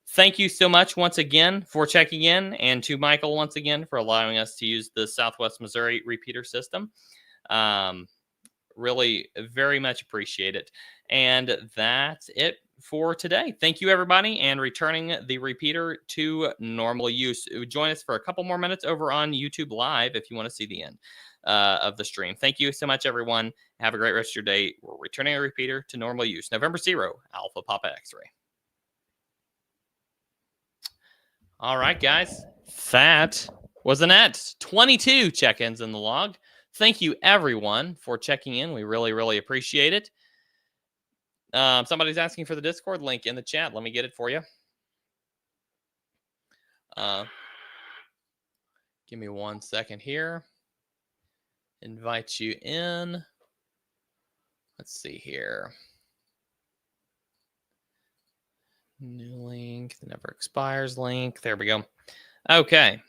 Thank you so much once again for checking in, and to Michael once again for allowing us to use the Southwest Missouri repeater system. Really very much appreciate it. And that's it for today. Thank you, everybody, and returning the repeater to normal use. Join us for a couple more minutes over on YouTube Live if you want to see the end of the stream. Thank you so much, everyone. Have a great rest of your day. We're returning a repeater to normal use. November 0 Alpha Papa X-Ray. All right, guys. That was the net. 22 check-ins in the log. Thank you, everyone, for checking in. We really, really appreciate it. Somebody's asking for the Discord link in the chat. Let me get it for you. Give me 1 second here. Invite you in. Let's see here. New link, the never expires link. There we go. Okay.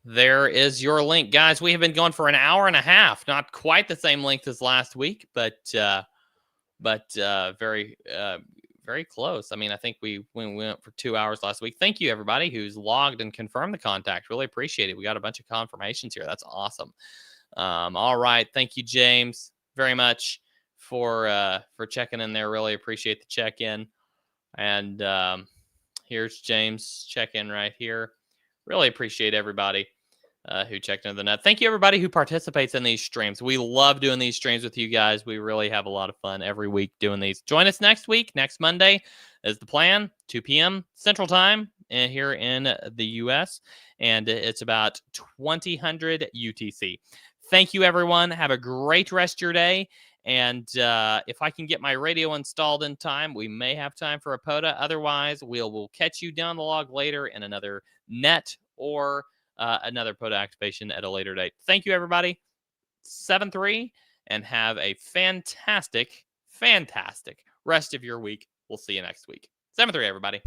There is your link, guys. We have been going for an hour and a half. Not quite the same length as last week, but very close. I mean, I think we went for 2 hours last week. Thank you, everybody who's logged and confirmed the contact. Really appreciate it. We got a bunch of confirmations here. That's awesome. All right. Thank you, James, very much for checking in there. Really appreciate the check-in. And here's James' check-in right here. Really appreciate everybody who checked into the net. Thank you, everybody who participates in these streams. We love doing these streams with you guys. We really have a lot of fun every week doing these. Join us next week. Next Monday is the plan, 2 p.m. Central Time here in the U.S., and it's about 2000 UTC. Thank you, everyone. Have a great rest of your day. And if I can get my radio installed in time, we may have time for a POTA. Otherwise, we'll catch you down the log later in another net or another POTA activation at a later date. Thank you, everybody. 7-3, and have a fantastic, fantastic rest of your week. We'll see you next week. 7-3, everybody.